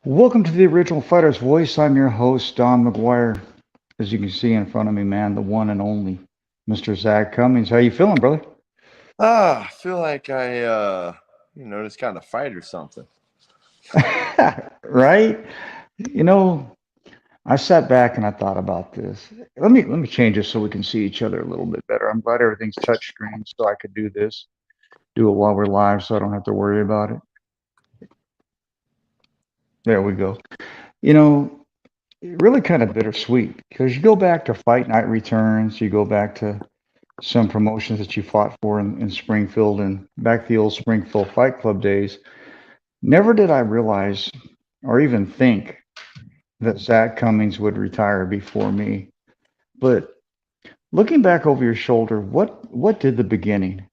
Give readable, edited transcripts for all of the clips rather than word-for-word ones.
Welcome to the Original Fighter's Voice. I'm your host, Don Mcguire. As you can see in front of me, man, the one and only Mr. Zak Cummings. How you feeling, brother? I feel like just kind of fight or something. Right? You know, I sat back and I thought about this. Let me change this so we can see each other a little bit better. I'm glad everything's touchscreen so I could do it while we're live so I don't have to worry about it. There we go. You know, really kind of bittersweet because you go back to Fight Night Returns, you go back to some promotions that you fought for in Springfield and back to the old Springfield Fight Club days. Never did I realize or even think that Zak Cummings would retire before me. But looking back over your shoulder, what did the beginning,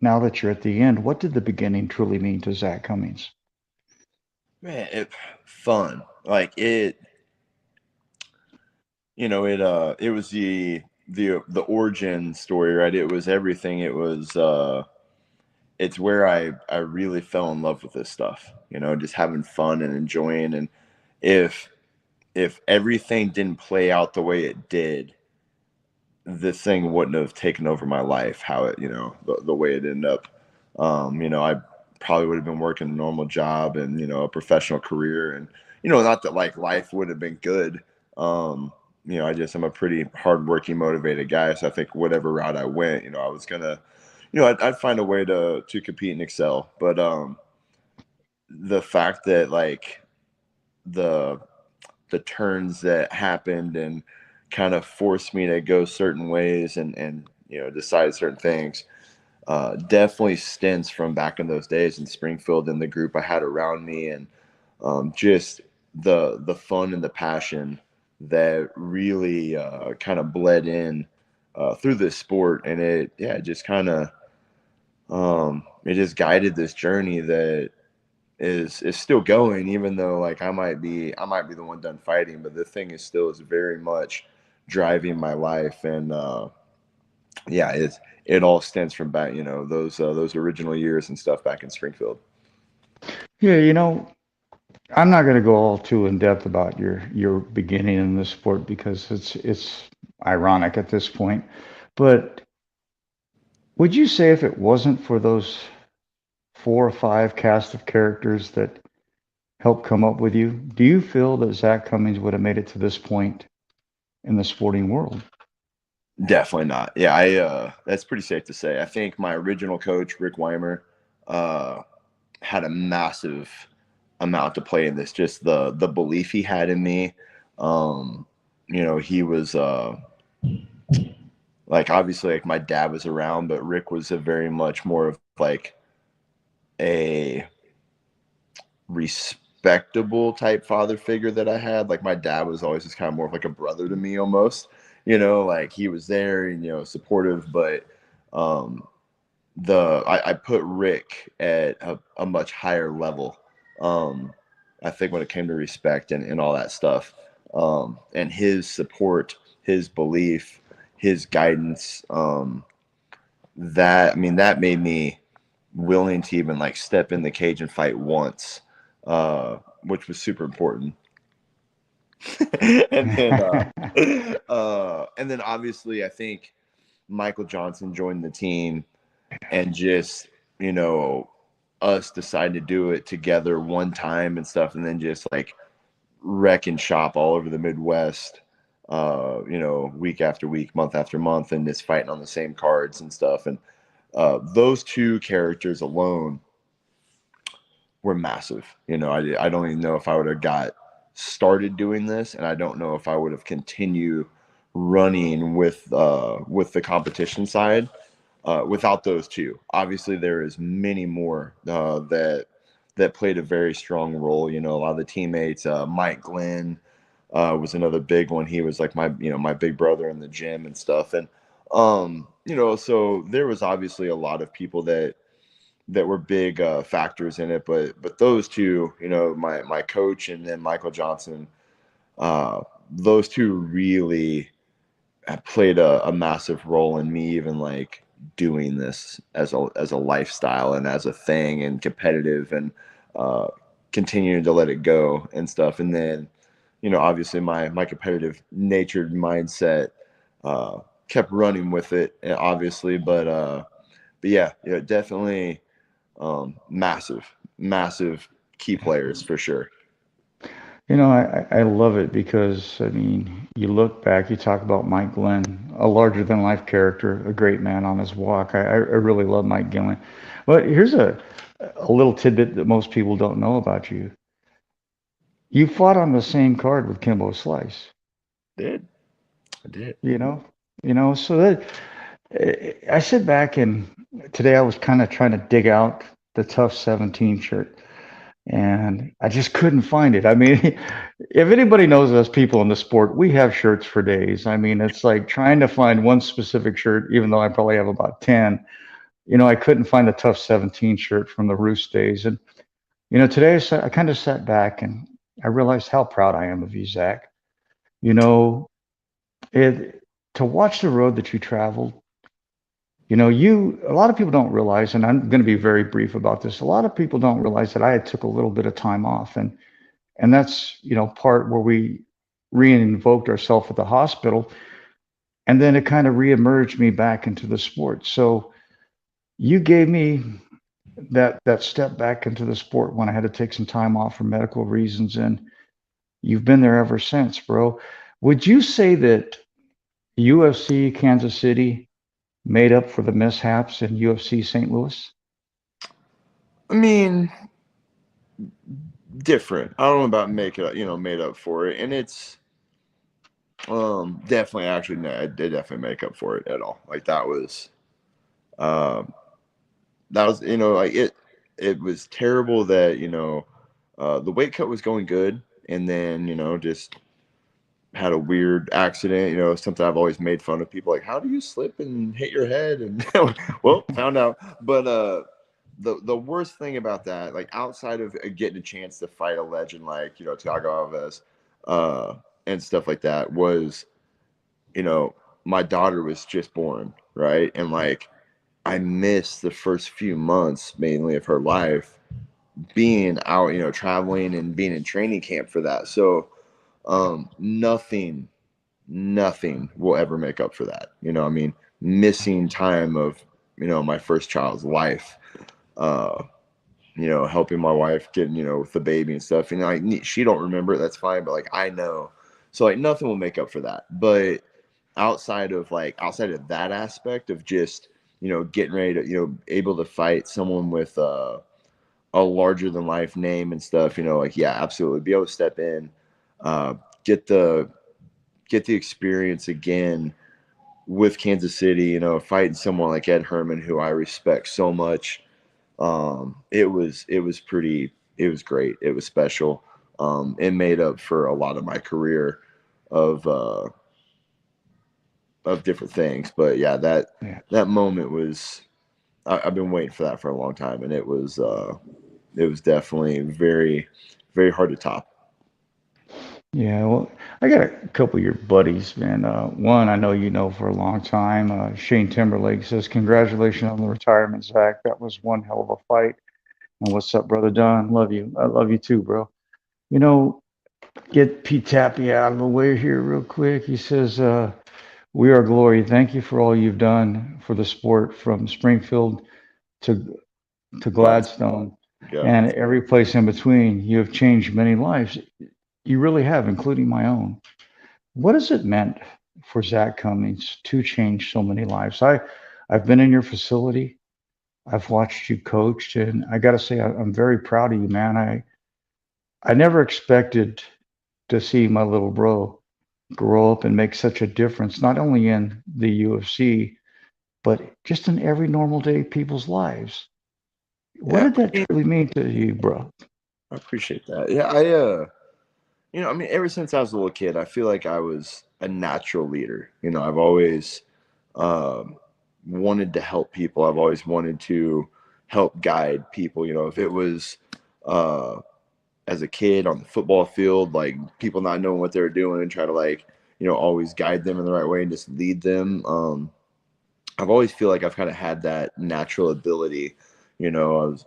now that you're at the end, what did the beginning truly mean to Zak Cummings? Man, fun. Like it was the origin story, right? It was everything. It's where I really fell in love with this stuff. Just having fun and enjoying. And if if everything didn't play out the way it did, this thing wouldn't have taken over my life. How it, the way it ended up. I probably would have been working a normal job and a professional career, and not that like life would have been good. I'm a pretty hardworking, motivated guy, so I think whatever route I went, I was gonna, I'd find a way to compete and excel. But the fact that like the the turns that happened and kind of forced me to go certain ways and decide certain things definitely stems from back in those days in Springfield and the group I had around me, and just the fun and the passion that really kind of bled in through this sport. And it just kind of it just guided this journey that is still going, even though like I might be the one done fighting, but the thing is very much driving my life. And yeah, it all stems from back, those original years and stuff back in Springfield. Yeah, I'm not going to go all too in depth about your beginning in this sport because it's ironic at this point. But would you say if it wasn't for those four or five cast of characters that helped come up with you, do you feel that Zak Cummings would have made it to this point in the sporting world? Definitely not. Yeah, I that's pretty safe to say. I think my original coach, Rick Weimer, uh, had a massive amount to play in this. Just the belief he had in me. Um, he was like obviously like my dad was around, but Rick was a very much more of like a respectable type father figure that I had. Like my dad was always just kind of more of like a brother to me almost. Like he was there and supportive, but um, I put Rick at a much higher level. Um, I think when it came to respect and all that stuff, and his support, his belief, his guidance, that made me willing to even like step in the cage and fight once, which was super important. and then obviously I think Michael Johnson joined the team, and just you know us decided to do it together one time and stuff, and then just like wreck and shop all over the Midwest, week after week, month after month, and just fighting on the same cards and stuff. And those two characters alone were massive. I don't even know if I would have got started doing this, and I don't know if I would have continued running with the competition side without those two. Obviously, there is many more that played a very strong role. A lot of the teammates, Mike Glenn was another big one. He was like my big brother in the gym and stuff. And so there was obviously a lot of people that were big factors in it. But those two, my coach and then Michael Johnson, uh, those two really played a massive role in me even like doing this as a lifestyle and as a thing and competitive and uh, continuing to let it go and stuff. And then, obviously my competitive natured mindset uh, kept running with it, obviously. But yeah, definitely massive key players for sure. I love it because, I mean, you look back, you talk about Mike Glenn, a larger than life character, a great man on his walk. I really love Mike Glenn. But here's a little tidbit that most people don't know about you. You fought on the same card with Kimbo Slice, Did I did. you know? So that I sit back and today I was kind of trying to dig out the Tough 17 shirt and I just couldn't find it. I mean, if anybody knows us people in the sport, we have shirts for days. I mean, it's like trying to find one specific shirt, even though I probably have about 10. I couldn't find the Tough 17 shirt from the Roost days. And, today I kind of sat back and I realized how proud I am of you, Zach. You know, it to watch the road that you traveled. A lot of people don't realize, and I'm going to be very brief about this. A lot of people don't realize that I had took a little bit of time off, and that's part where we re-invoked ourselves at the hospital, and then it kind of re-emerged me back into the sport. So you gave me that step back into the sport when I had to take some time off for medical reasons, and you've been there ever since, bro. Would you say that UFC Kansas City made up for the mishaps in UFC St. Louis? I mean, different. I don't know about make it, made up for it, and it's definitely actually no, it did definitely make up for it at all. Like um like it was terrible that the weight cut was going good, and then just had a weird accident. Something I've always made fun of people, like, how do you slip and hit your head? And well, found out. But the worst thing about that, like outside of getting a chance to fight a legend like Thiago Alves, uh, and stuff like that, was you know my daughter was just born, right? And like I missed the first few months mainly of her life being out, traveling and being in training camp for that. So nothing will ever make up for that. I mean, missing time of, my first child's life, uh, helping my wife getting, with the baby and stuff. And like, she don't remember it, that's fine. But like, I know. So like nothing will make up for that. But outside of that aspect of just, getting ready to, able to fight someone with, a larger than life name and stuff, like, yeah, absolutely. Be able to step in, uh, get the, experience again with Kansas City, fighting someone like Ed Herman, who I respect so much. It was great. It was special. It made up for a lot of my career of, different things. But yeah, Yeah. that moment was, I've been waiting for that for a long time. And it was definitely very, very hard to top. Yeah, well, I got a couple of your buddies, man. One I know you know for a long time. Shane Timberlake says, "Congratulations on the retirement, Zach. That was one hell of a fight." And what's up, brother Don? Love you. I love you too, bro. You know, get Pete Tappy out of the way here real quick. He says, "We are glory. Thank you for all you've done for the sport, from Springfield to Glad. Gladstone, Yeah. and every place in between. You have changed many lives. You really have, including my own." What has it meant for Zach Cummings to change so many lives? I've been in your facility. I've watched you coach, and I got to say, I'm very proud of you, man. I never expected to see my little bro grow up and make such a difference, not only in the UFC, but just in every normal day people's lives. What Yeah. did that truly mean to you, bro? I appreciate that. Yeah. I mean, ever since I was a little kid, I feel like I was a natural leader. I've always um, wanted to help people. I've always wanted to help guide people. If it was uh, as a kid on the football field, like people not knowing what they're doing and try to like, always guide them in the right way and just lead them. I've always feel like I've kind of had that natural ability. I was,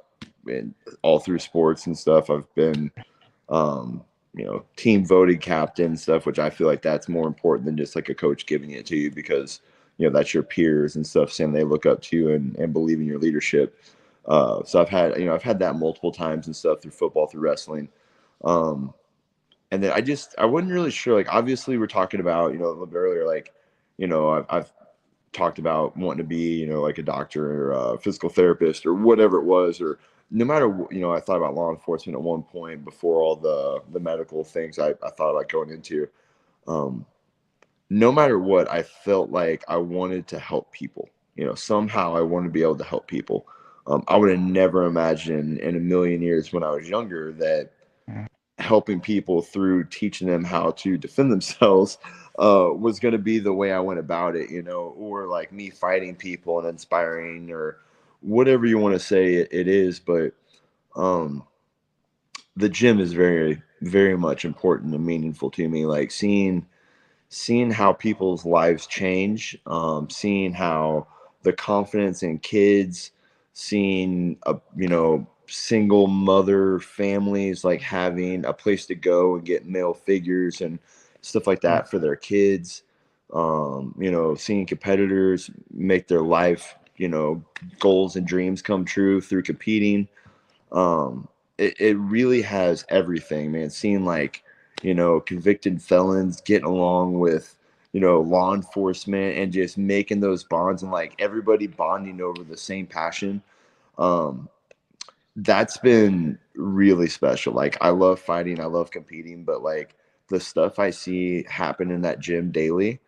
all through sports and stuff. I've been, team voted captain and stuff, which I feel like that's more important than just like a coach giving it to you, because, that's your peers and stuff saying they look up to you and believe in your leadership. So I've had that multiple times and stuff through football, through wrestling. And then I wasn't really sure, like, obviously we're talking about, a little bit earlier, like, I've talked about wanting to be, like a doctor or a physical therapist or whatever it was, or no matter, I thought about law enforcement at one point before all the medical things I thought about going into. Um, no matter what, I felt like I wanted to help people. Somehow I wanted to be able to help people. I would have never imagined in a million years when I was younger that helping people through teaching them how to defend themselves was going to be the way I went about it, or like me fighting people and inspiring, or whatever you want to say it is. But the gym is very, very much important and meaningful to me. Like seeing how people's lives change, seeing how the confidence in kids, seeing single mother families like having a place to go and get male figures and stuff like that for their kids. Seeing competitors make their life, goals and dreams come true through competing. It really has everything, man. Seeing like, convicted felons getting along with, law enforcement and just making those bonds and like everybody bonding over the same passion. That's been really special. Like I love fighting, I love competing, but like the stuff I see happen in that gym daily,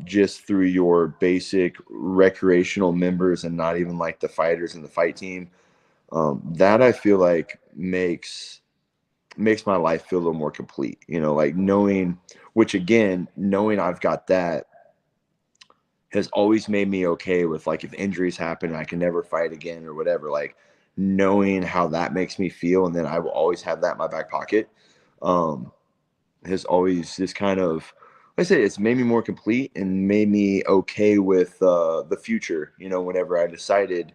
just through your basic recreational members and not even like the fighters and the fight team, that I feel like makes my life feel a little more complete. Like knowing, which again, knowing I've got that has always made me okay with like if injuries happen and I can never fight again or whatever, like knowing how that makes me feel, and then I will always have that in my back pocket, has always just kind of, like I say, it's made me more complete and made me okay with the future, whenever I decided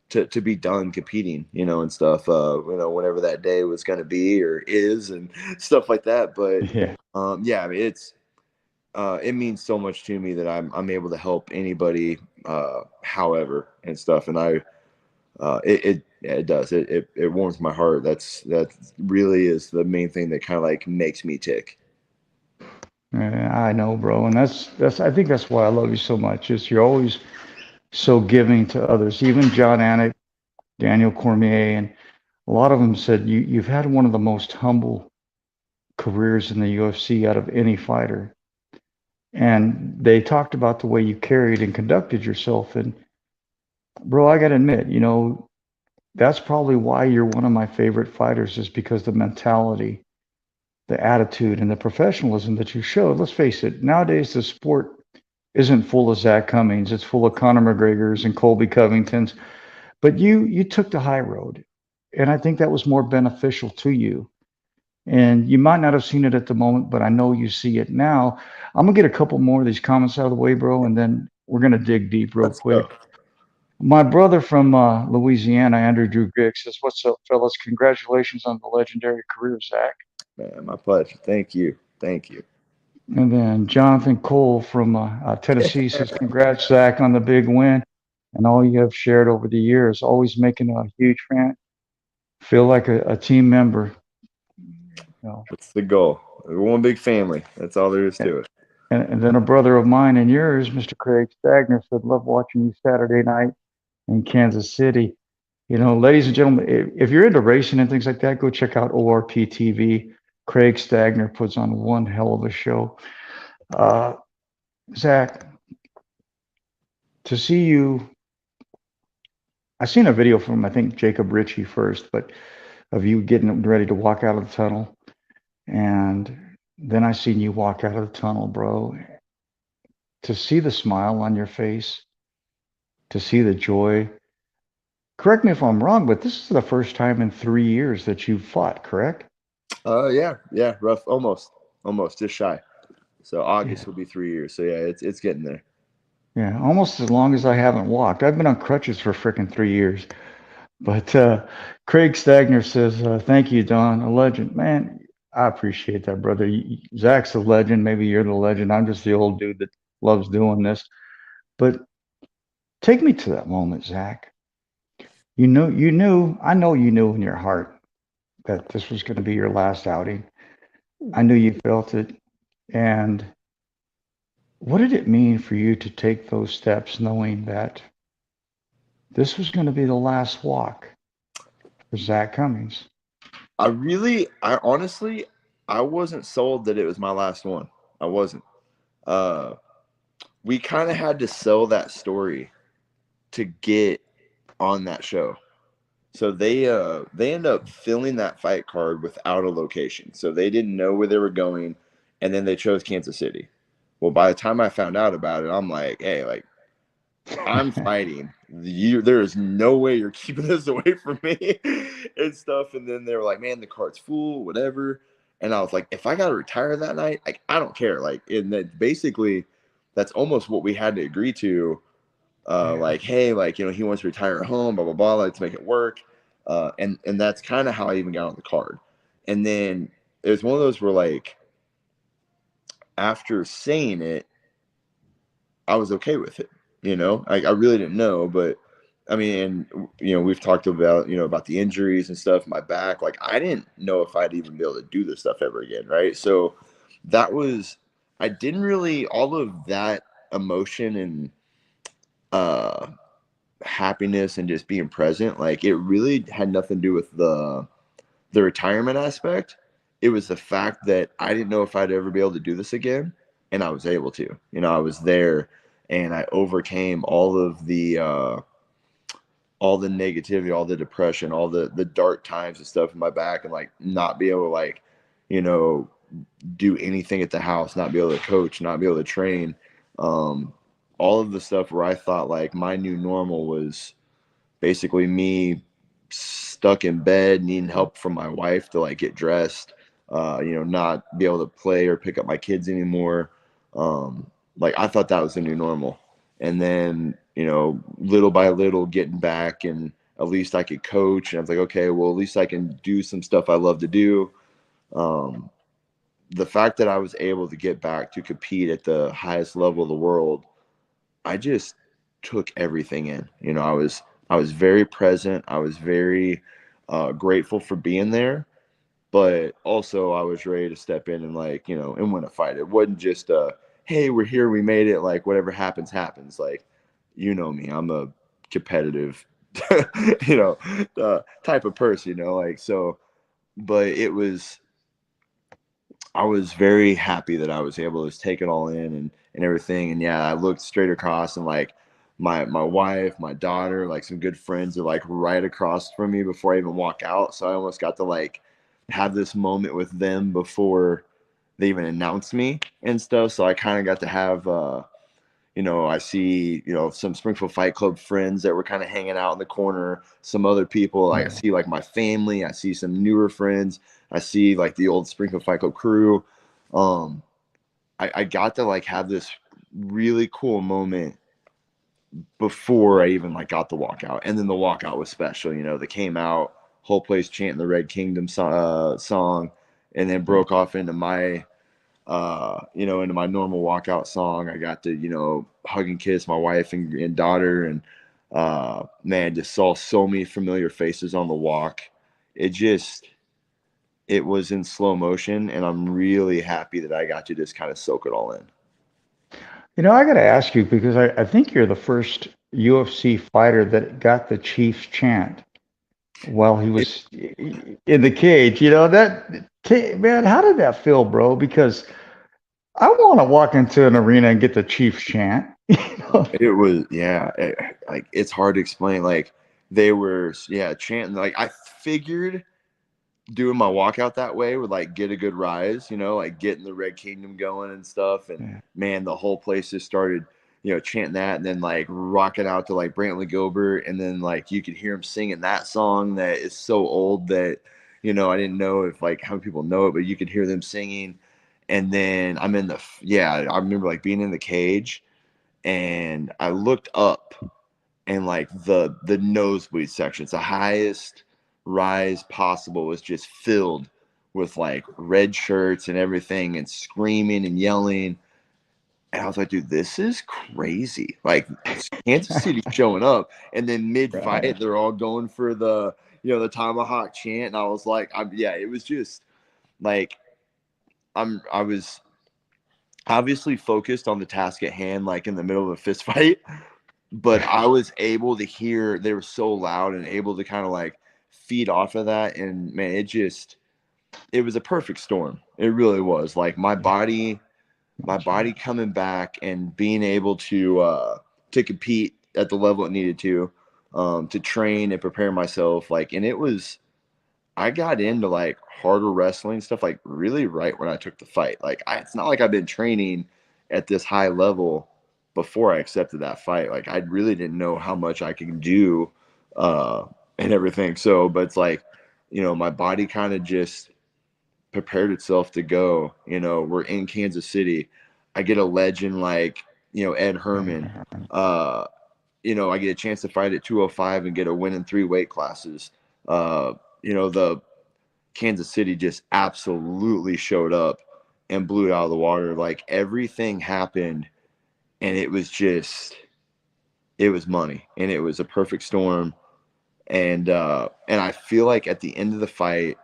to be done competing, and stuff, whenever that day was going to be or is and stuff like that. But Yeah. yeah, I mean, it means so much to me that I'm able to help anybody, however, and stuff. And it does, it warms my heart. That really is the main thing that kind of like makes me tick. I know, bro, and that's I think that's why I love you so much. Is you're always so giving to others. Even John Anik, Daniel Cormier, and a lot of them said you've had one of the most humble careers in the UFC out of any fighter. And they talked about the way you carried and conducted yourself. And bro, I got to admit, that's probably why you're one of my favorite fighters, is because the mentality, the attitude, and the professionalism that you showed. Let's face it, nowadays the sport isn't full of Zak Cummings. It's full of Conor McGregors and Colby Covingtons. But you took the high road. And I think that was more beneficial to you. And you might not have seen it at the moment, but I know you see it now. I'm gonna get a couple more of these comments out of the way, bro, and then we're gonna dig deep real Let's go. quick. My brother from Louisiana, Andrew Drew Griggs, says, "What's up, fellas? Congratulations on the legendary career, Zak." Man, my pleasure. Thank you. And then Jonathan Cole from Tennessee says, "Congrats, Zak, on the big win and all you have shared over the years. Always making a huge fan. Feel like a team member." You know. That's the goal. We're one big family. That's all there is to it. And then a brother of mine and yours, Mr. Craig Stagner, said, "Love watching you Saturday night in Kansas City." Ladies and gentlemen, if you're into racing and things like that, go check out ORP TV. Craig Stagner puts on one hell of a show. Uh, Zak, to see you, I seen a video from, I think, Jacob Ritchie first, but of you getting ready to walk out of the tunnel. And then I seen you walk out of the tunnel, bro. To see the smile on your face, to see the joy. Correct me if I'm wrong, but this is the first time in 3 years that you've fought, correct? Yeah, rough, almost, just shy. So Yeah. August will be 3 years. So yeah, it's getting there. Yeah, almost as long as I haven't walked. I've been on crutches for freaking 3 years. But Craig Stagner says, "Thank you, Don, a legend, man." I appreciate that, brother. Zach's a legend. Maybe you're the legend. I'm just the old dude that loves doing this. But take me to that moment, Zach. I know you knew in your heart that this was going to be your last outing. I knew you felt it. And what did it mean for you to take those steps knowing that this was going to be the last walk for Zach Cummings? I honestly, I wasn't sold that it was my last one. I wasn't. Uh, we kind of had to sell that story to get on that show. So they end up filling that fight card without a location. So they didn't know where they were going, and then they chose Kansas City. Well, by the time I found out about it, I'm like, hey, like I'm fighting. There is no way you're keeping this away from me and stuff. And then they were like, man, the card's full, whatever. And I was like, if I got to retire that night, like I don't care. Like, and that basically, that's almost what we had to agree to. Yeah. Like, hey, like he wants to retire at home, blah blah blah. Let's make it work. And that's kind of how I even got on the card. And then it was one of those where like after saying it, I was okay with it. I really didn't know, but I mean, and we've talked about about the injuries and stuff, my back. Like I didn't know if I'd even be able to do this stuff ever again, right? So that was I didn't really all of that emotion and uh happiness and just being present. Like it really had nothing to do with the retirement aspect. It was the fact that I didn't know if I'd ever be able to do this again, and I was able to. I was there, and I overcame all the negativity, all the depression, all the dark times and stuff in my back, and like not be able to like, you know, do anything at the house, not be able to coach, not be able to train. Um, all of the stuff where I thought like my new normal was basically me stuck in bed, needing help from my wife to like get dressed, not be able to play or pick up my kids anymore. Like I thought that was the new normal. And then, little by little getting back and at least I could coach. And I was like, okay, well, at least I can do some stuff I love to do. Um, the fact that I was able to get back to compete at the highest level of the world, I just took everything in. I was very present. I was very grateful for being there, but also I was ready to step in and like and win a fight. It wasn't just hey, we're here, we made it. Like whatever happens, happens. Like me, I'm a competitive, type of person. Like so. But I was very happy that I was able to take it all in and everything. And yeah, I looked straight across and like my wife, my daughter, like some good friends are like right across from me before I even walk out. So I almost got to like have this moment with them before they even announced me and stuff. So I kind of got to have I see, some Springfield Fight Club friends that were kind of hanging out in the corner. Some other people, like I Yeah. see like my family. I see some newer friends. I see like the old Springfield Fight Club crew. Um, I got to like have this really cool moment before I even like got the walkout, and then the walkout was special. They came out, whole place chanting the Red Kingdom song, and then broke off into my into my normal walkout song. I got to, hug and kiss my wife and daughter, and man, just saw so many familiar faces on the walk. It just, it was in slow motion, and I'm really happy that I got to just kind of soak it all in. I got to ask you because I think you're the first UFC fighter that got the Chiefs chant while he It, was in the cage. Man, how did that feel, bro? Because I want to walk into an arena and get the Chiefs chant. it was, yeah, like it's hard to explain. Like they were, yeah, chanting. Like I figured doing my walkout that way would like get a good rise, like getting the Red Kingdom going and stuff. And Yeah. man, the whole place just started, chanting that and then like rocking out to like Brantley Gilbert. And then like you could hear him singing that song that is so old that, I didn't know if like how many people know it, but you could hear them singing. And then I remember like being in the cage and I looked up and like the nosebleed sections, the highest rise possible, was just filled with like red shirts and everything and screaming and yelling. And I was like, dude, this is crazy. Like Kansas City showing up, and then mid Right. fight, they're all going for the tomahawk chant. And I was like, yeah, it was just like I was obviously focused on the task at hand, like in the middle of a fist fight, but I was able to hear they were so loud and able to kind of like feed off of that. And man, it was a perfect storm. It really was. Like my body coming back and being able to compete at the level it needed to train and prepare myself. Like, and it was, I got into like harder wrestling stuff like really right when I took the fight. Like, it's not like I've been training at this high level before I accepted that fight. Like, I really didn't know how much I could do uh, and everything. So, but it's like, my body kind of just prepared itself to go. We're in Kansas City. I get a legend like, Ed Herman. Uh, I get a chance to fight at 205 and get a win in 3 weight classes. The Kansas City just absolutely showed up and blew it out of the water. Like everything happened, and it was money, and it was a perfect storm. And I feel like at the end of the fight,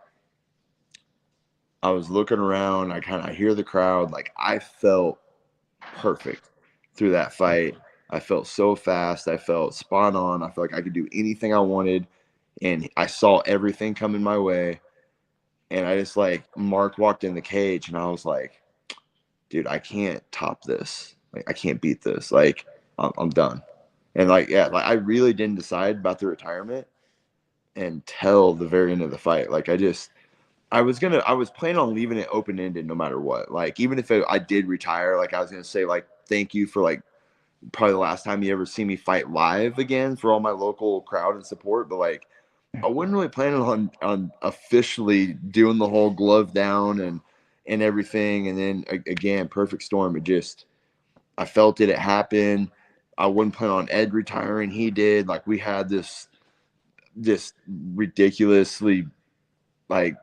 I was looking around. I hear the crowd. Like I felt perfect through that fight. I felt so fast. I felt spot on. I felt like I could do anything I wanted, and I saw everything coming my way. And I just like Mark walked in the cage, and I was like, dude, I can't top this. Like I can't beat this. Like I'm done. And like yeah, like I really didn't decide about the retirement until the very end of the fight. Like I was planning on leaving it open ended no matter what. Like even if I did retire, like I was gonna say like thank you for like probably the last time you ever see me fight live again for all my local crowd and support. But like I wasn't really planning on officially doing the whole glove down and everything. And then again, perfect storm. I felt it happen. I wouldn't plan on Ed retiring. He did. Like we had this ridiculously like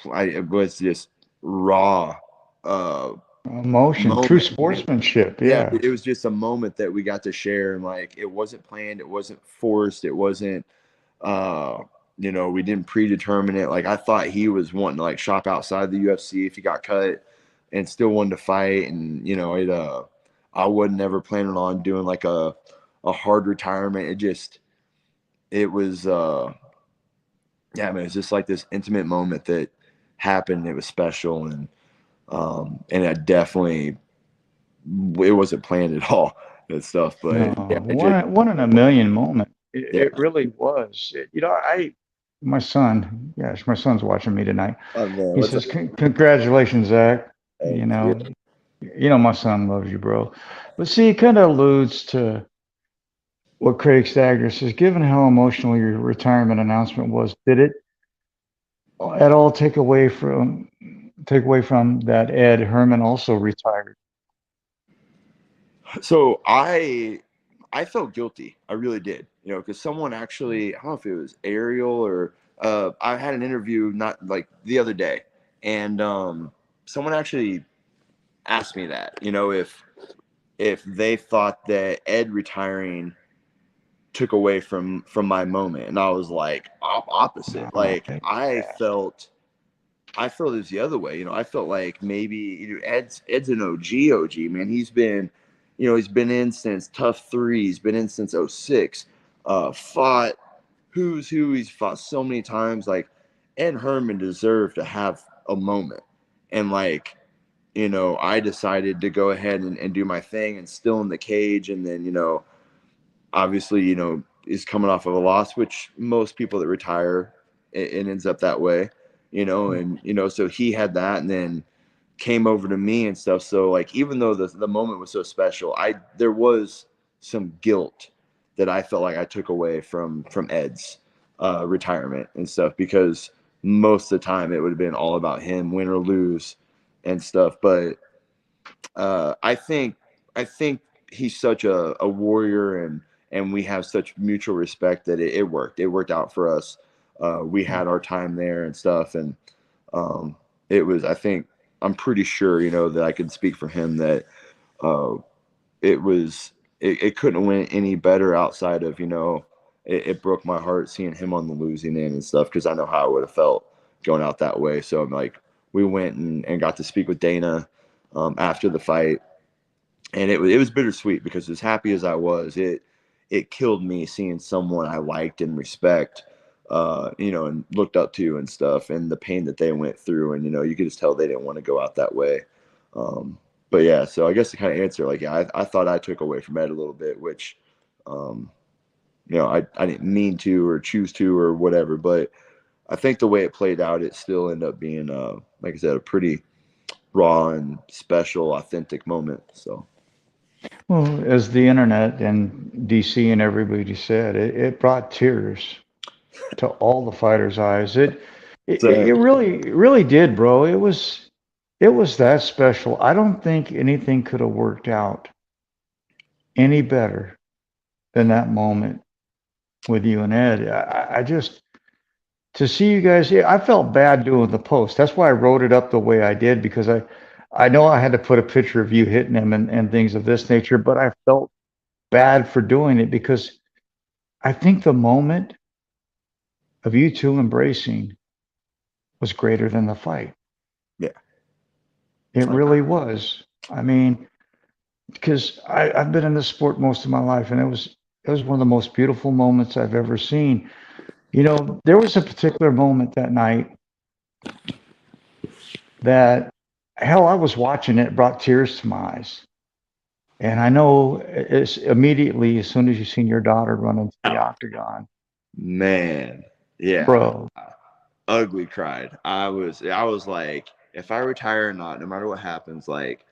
it was just raw uh Emotion, true moment. sportsmanship. Yeah, Yeah. it was just a moment that we got to share, and like it wasn't planned, it wasn't forced, it wasn't uh we didn't predetermine it. Like I thought he was wanting to like shop outside the UFC if he got cut and still wanted to fight. And I wasn't ever planning on doing like a hard retirement. It was yeah, man, it was just like this intimate moment that happened. It was special. And I definitely, it wasn't planned at all and stuff. No, But yeah, one in a million moment. yeah, It really was. My son, yes, my son's watching me tonight. oh man, He what's up? says, Congratulations, Zach." You Thank you. know, my son loves you, bro. But see, it kind of alludes to what Craig Stagger says. Given how emotional your retirement announcement was, did it at all take away from that Ed Herman also retired? So I felt guilty. I really did. Because someone actually, I don't know if it was Ariel or I had an interview not like the other day, and someone actually asked me that. If they thought that Ed retiring took away from my moment, and I was like opposite. Oh, Like I felt it was the other way. I felt like maybe Ed's an OG man. He's been in since Tough Three. He's been in since '06. Fought who's who. He's fought so many times. Like Ed Herman deserved to have a moment, and like I decided to go ahead and do my thing and still in the cage, and then obviously is coming off of a loss, which most people that retire it ends up that way. And so he had that, and then came over to me and stuff. So like even though the moment was so special, there was some guilt that I felt like I took away from Ed's retirement and stuff, because most of the time it would have been all about him, win or lose and stuff. But I think he's such a warrior, and we have such mutual respect that it worked. It worked out for us. We had our time there and stuff, and um, it was. I think I'm pretty sure, that I can speak for him that uh, it was. It couldn't have went any better outside of it broke my heart seeing him on the losing end and stuff because I know how I would have felt going out that way. So I'm like, we went and got to speak with Dana after the fight, and it was bittersweet because as happy as I was, it killed me seeing someone I liked and respect, and looked up to and stuff, and the pain that they went through, and you could just tell they didn't want to go out that way. Um, but yeah, so I guess to kind of answer, like, yeah, I thought I took away from Ed a little bit, which, um, I didn't mean to or choose to or whatever, but I think the way it played out, it still ended up being, like I said, a pretty raw and special, authentic moment. So. Well, as the internet and DC and everybody said, it brought tears to all the fighters' eyes. It So really did, bro. It was that special. I don't think anything could have worked out any better than that moment with you and Ed. I just to see you guys. Yeah, I felt bad doing the post. That's why I wrote it up the way I did because I know I had to put a picture of you hitting him and things of this nature, but I felt bad for doing it because I think the moment of you two embracing was greater than the fight. yeah, It really was. I mean, because I've been in this sport most of my life, and it was one of the most beautiful moments I've ever seen. There was a particular moment that night that, hell, I was watching it, brought tears to my eyes. And I know it's immediately as soon as you seen your daughter run into the octagon, man, yeah, bro. ugly cried. I was like, if I retire or not, no matter what happens, like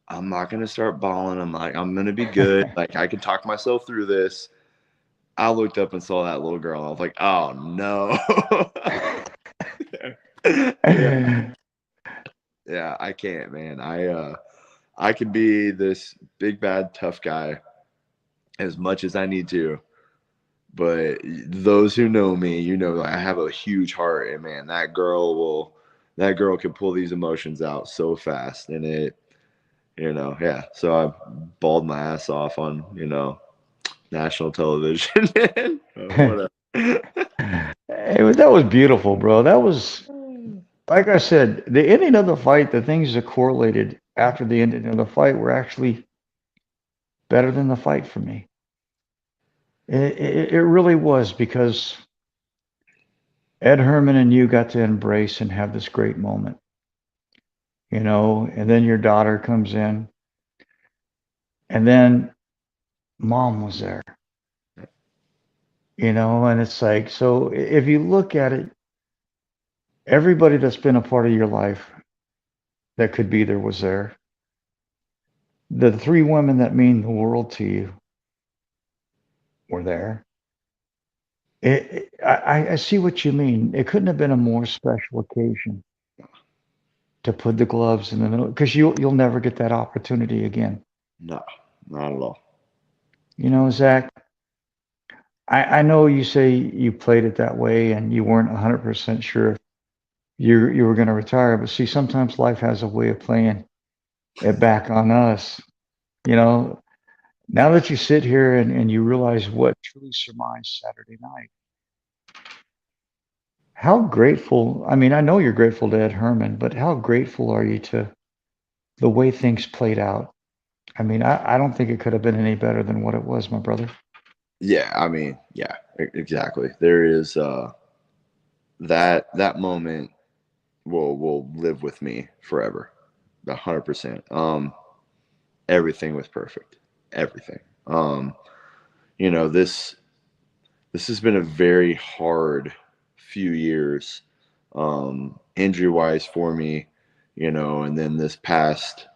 I'm not gonna start bawling. I'm like, I'm gonna be good. Like I can talk myself through this. I looked up and saw that little girl. I was like, oh no. Yeah, yeah, I can't, man. I could be this big bad tough guy as much as I need to, but those who know me, like, I have a huge heart, and man, that girl can pull these emotions out so fast, and yeah. So I bawled my ass off on national television. Whatever. That was beautiful, bro. That was, like I said, the ending of the fight, the things that correlated after the ending of the fight were actually better than the fight for me. It really was because Ed Herman and you got to embrace and have this great moment, and then your daughter comes in, and then mom was there, and it's like, so if you look at it, everybody that's been a part of your life that could be there was there. The three women that mean the world to you were there. I see what you mean. It couldn't have been a more special occasion to put the gloves in the middle because you'll never get that opportunity again. No, not at all. Zach, I know you say you played it that way and you weren't 100% sure if you were going to retire, but see, sometimes life has a way of playing it back on us. You know, now that you sit here and you realize what truly surmised Saturday night, how grateful, I mean, I know you're grateful to Ed Herman, but how grateful are you to the way things played out? I mean, I don't think it could have been any better than what it was, my brother. Yeah, I mean, yeah, exactly. There is that moment will live with me forever. 100%. Everything was perfect. Everything. This has been a very hard few years, injury wise for me, and then this past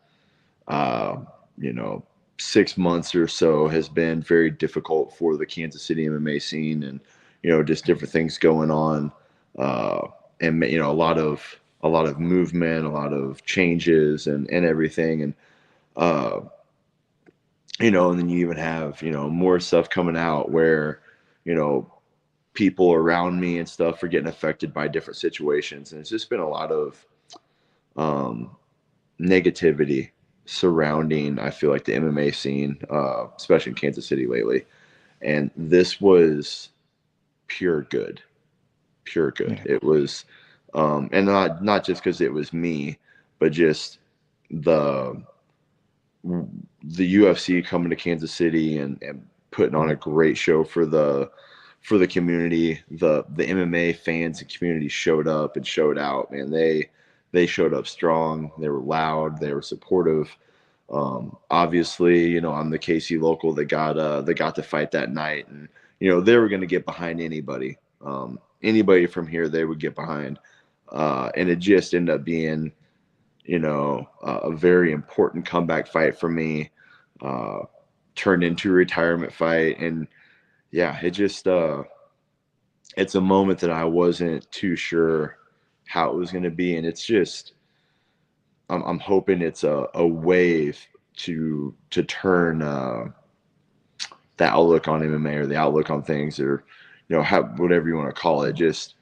uh, you know, 6 months or so has been very difficult for the Kansas City MMA scene, and just different things going on, uh, and a lot of movement, a lot of changes, and everything, and uh, and then you even have, more stuff coming out where, you know, people around me and stuff are getting affected by different situations. And it's just been a lot of um, negativity surrounding, I feel like, the MMA scene, especially in Kansas City lately. And this was pure good, pure good. Yeah. It was, and not just because it was me, but just the the UFC coming to Kansas City and putting on a great show for the community. The MMA fans and community showed up and showed out. Man, they showed up strong. They were loud. They were supportive. Obviously, I'm the KC local that got to fight that night, and they were going to get behind anybody. Anybody from here, they would get behind, and it just ended up being a very important comeback fight for me, uh, turned into a retirement fight. And yeah, it's a moment that I wasn't too sure how it was going to be. And it's just, I'm hoping it's a wave to turn, the outlook on MMA or the outlook on things, or, whatever you want to call it. Just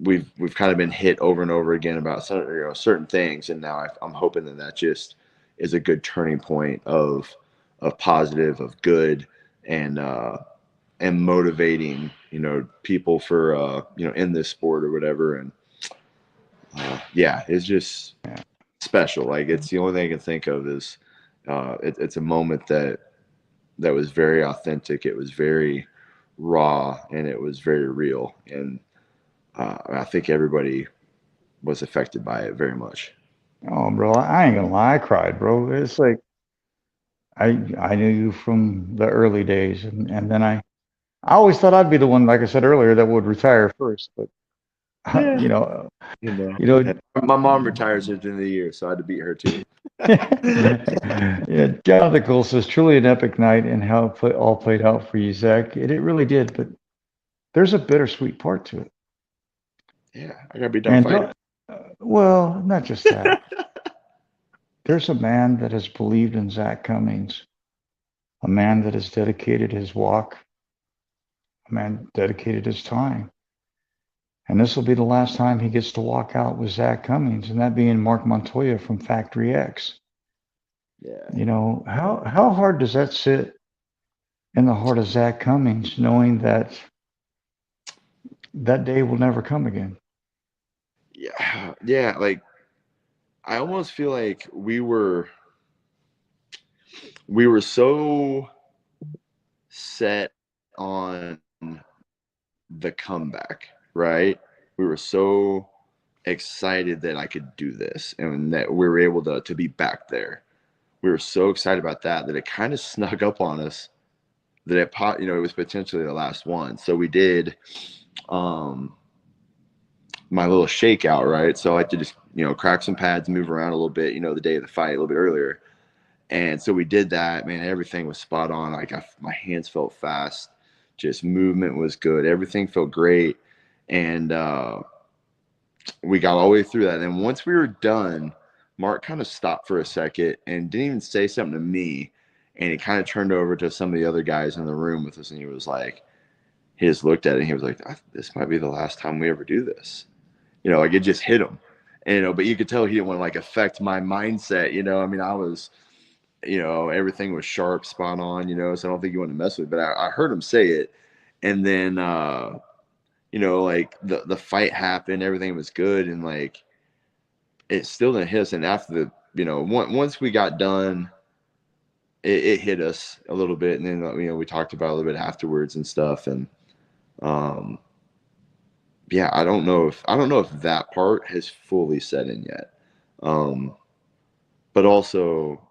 we've kind of been hit over and over again about certain things, and now I'm hoping that just is a good turning point of positive, of good, and motivating people for in this sport or whatever. And yeah, it's just special. Like, it's the only thing I can think of is it's a moment that was very authentic. It was very raw, and it was very real. And I think everybody was affected by it very much. Oh, bro, I ain't gonna lie, I cried, bro. It's like I knew you from the early days, and then I always thought I'd be the one, like I said earlier, that would retire first. But Yeah, you know, you know. you know, My mom retires at the end of the year, so I had to beat her too. yeah. Jonathan Cole says truly an epic night, and how it all played out for you, Zach. It really did, but there's a bittersweet part to it. Yeah, I gotta be done And fighting. well, not just that. There's a man that has believed in Zach Cummings, a man that has dedicated his walk, a man dedicated his time. And this will be the last time he gets to walk out with Zach Cummings, and that being Mark Montoya from Factory X. Yeah, How hard does that sit in the heart of Zach Cummings, knowing that that day will never come again? yeah, yeah. Like, I almost feel like we were so set on the comeback, right? We were so excited that I could do this and that we were able to be back there. We were so excited about that it kind of snuck up on us, that it was potentially the last one. So we did um, my little shakeout, right? So I like to just crack some pads, move around a little bit, the day of the fight, a little bit earlier. And so we did that. Man, everything was spot on. Like, my hands felt fast, just movement was good, everything felt great. And we got all the way through that. And once we were done, Mark kind of stopped for a second and didn't even say something to me. And he kind of turned over to some of the other guys in the room with us, and he was like, he just looked at it and he was like, "This might be the last time we ever do this." Like, it just hit him. And, but you could tell he didn't want to, like, affect my mindset. I mean, I was, everything was sharp, spot on, so I don't think he wanted to mess with it. But I heard him say it. And then, like, the fight happened, everything was good. And, like, it still didn't hit us. And after once we got done, it hit us a little bit. And then, we talked about it a little bit afterwards and stuff. And, um, yeah, I don't know if that part has fully set in yet. Um, but also,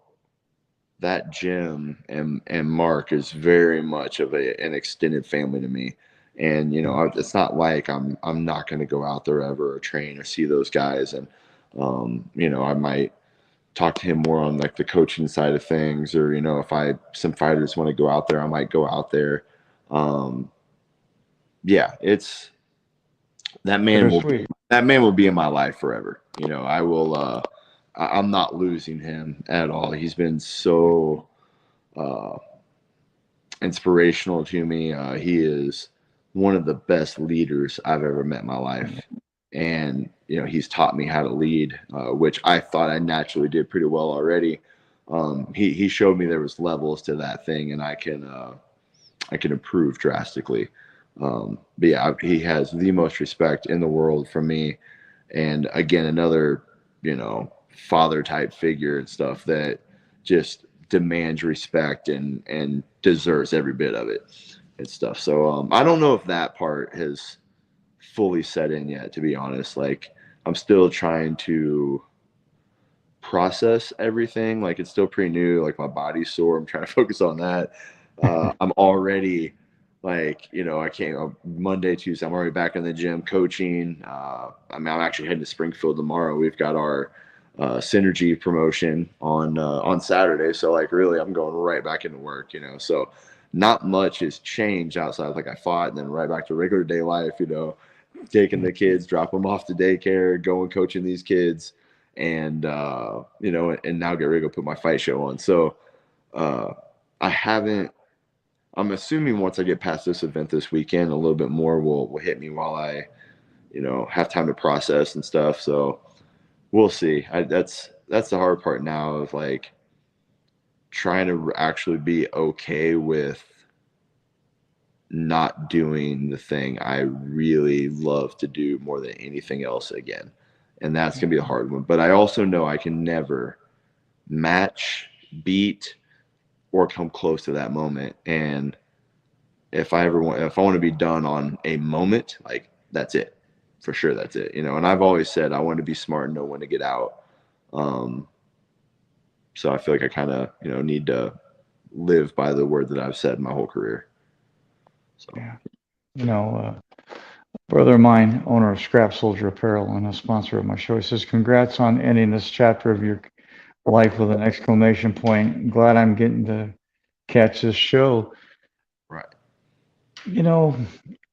that gym and Mark is very much of an extended family to me. And it's not like I'm not going to go out there ever or train or see those guys. And I might talk to him more on, like, the coaching side of things, or if some fighters want to go out there, I might go out there. Um, yeah, it's that man will be Bittersweet. that man will be in my life forever. I will. I'm not losing him at all. He's been so uh, inspirational to me. He is one of the best leaders I've ever met in my life. And, he's taught me how to lead, which I thought I naturally did pretty well already. He showed me there was levels to that thing, and I can improve drastically. But yeah, he has the most respect in the world from me. And again, another, father type figure and stuff that just demands respect and deserves every bit of it and stuff. So I don't know if that part has fully set in yet, to be honest. Like, I'm still trying to process everything. Like, it's still pretty new. Like, my body's sore. I'm trying to focus on that. I'm already like, I can't Monday, Tuesday. I'm already back in the gym coaching. I'm actually heading to Springfield tomorrow. We've got our synergy promotion on Saturday. So like, really, I'm going right back into work. So not much has changed outside of like I fought and then right back to regular day life. Taking the kids, drop them off to daycare, going coaching these kids, and and now get ready to go put my fight show on. So uh, I haven't. I'm assuming once I get past this event this weekend, a little bit more will hit me while I have time to process and stuff. So we'll see. That's the hard part now of like trying to actually be okay with not doing the thing I really love to do more than anything else again. And that's going to be a hard one. But I also know I can never match, beat, or come close to that moment. And if I want to be done on a moment, like that's it. For sure, that's it. And I've always said I want to be smart and know when to get out. Um, so I feel like I kind of, need to live by the word that I've said my whole career. So. Yeah. You know, brother of mine, owner of Scrap Soldier Apparel and a sponsor of my show, he says, "Congrats on ending this chapter of your life with an exclamation point. Glad I'm getting to catch this show." Right. You know,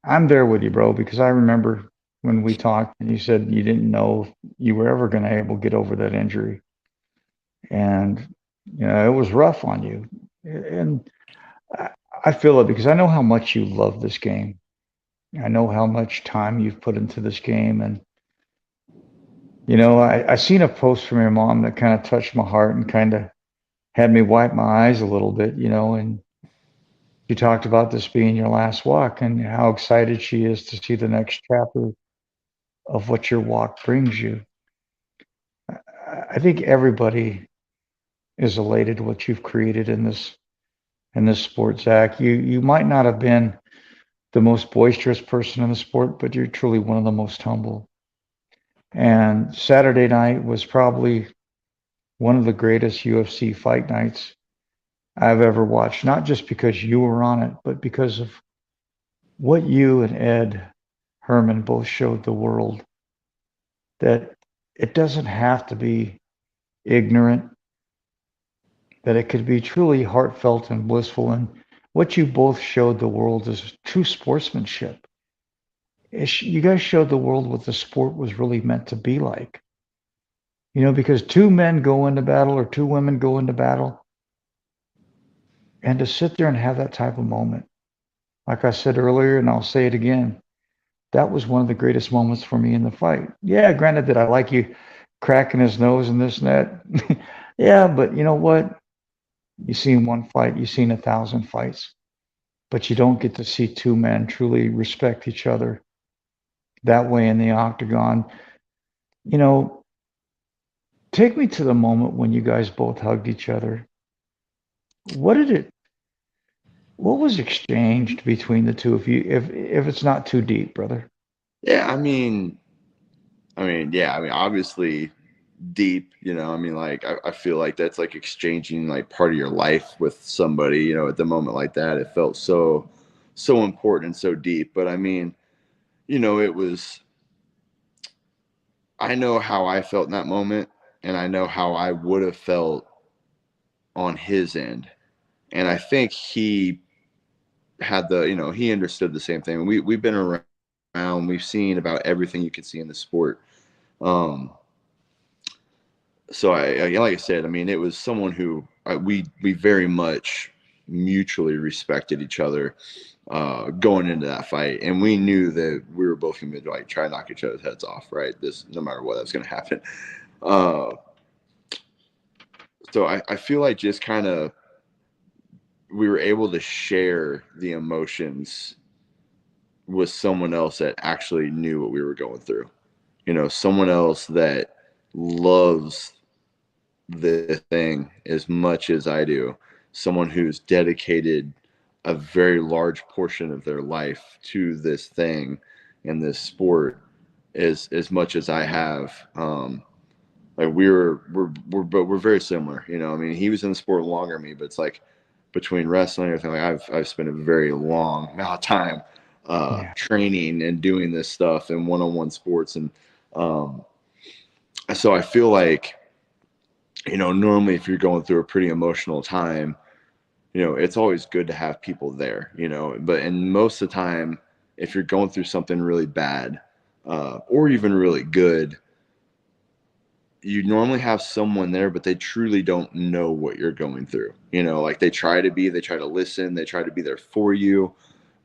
I'm there with you, bro, because I remember when we talked and you said you didn't know if you were ever going to able to get over that injury. And, it was rough on you. And I I feel it because I know how much you love this game. I know how much time you've put into this game. And, I seen a post from your mom that kind of touched my heart and kind of had me wipe my eyes a little bit, and you talked about this being your last walk and how excited she is to see the next chapter of what your walk brings you. I think everybody is elated what you've created in this sport, Zach. You might not have been the most boisterous person in the sport, but you're truly one of the most humble. And Saturday night was probably one of the greatest UFC fight nights I've ever watched, not just because you were on it, but because of what you and Ed Herman both showed the world, that it doesn't have to be ignorant, that it could be truly heartfelt and blissful. And what you both showed the world is true sportsmanship. You guys showed the world what the sport was really meant to be like. Because two men go into battle or two women go into battle, and to sit there and have that type of moment, like I said earlier, and I'll say it again, that was one of the greatest moments for me in the fight. Yeah, granted, did I like you cracking his nose and this and that? Yeah, but you know what? You've seen one fight, you've seen 1,000 fights, but you don't get to see two men truly respect each other that way in the octagon. You know, take me to the moment when you guys both hugged each other. What did it? What was exchanged between the two of you? If it's not too deep, brother. Yeah, I mean, obviously deep, like I feel like that's like exchanging like part of your life with somebody, at the moment like that. It felt so important and so deep. But I mean, it was I know how I felt in that moment and I know how I would have felt on his end. And I think he had he understood the same thing. We've been around, we've seen about everything you can see in the sport. Um So like I said, I mean, it was someone who we very much mutually respected each other going into that fight, and we knew that we were both going to like try to knock each other's heads off, right? This no matter what that's going to happen. Uh, so I feel like just kind of we were able to share the emotions with someone else that actually knew what we were going through. You know, someone else that loves this thing as much as I do, someone who's dedicated a very large portion of their life to this thing and this sport as much as I have. Like we're very similar, you know. I mean, he was in the sport longer than me, but it's like between wrestling and everything, like I've spent a very long amount of time Yeah. training and doing this stuff in one-on-one sports, and um, so I feel like, you know, normally if you're going through a pretty emotional time, you know, it's always good to have people there, you know. But and most of the time, if you're going through something really bad or even really good, you normally have someone there, but they truly don't know what you're going through. You know, like they try to listen, they try to be there for you,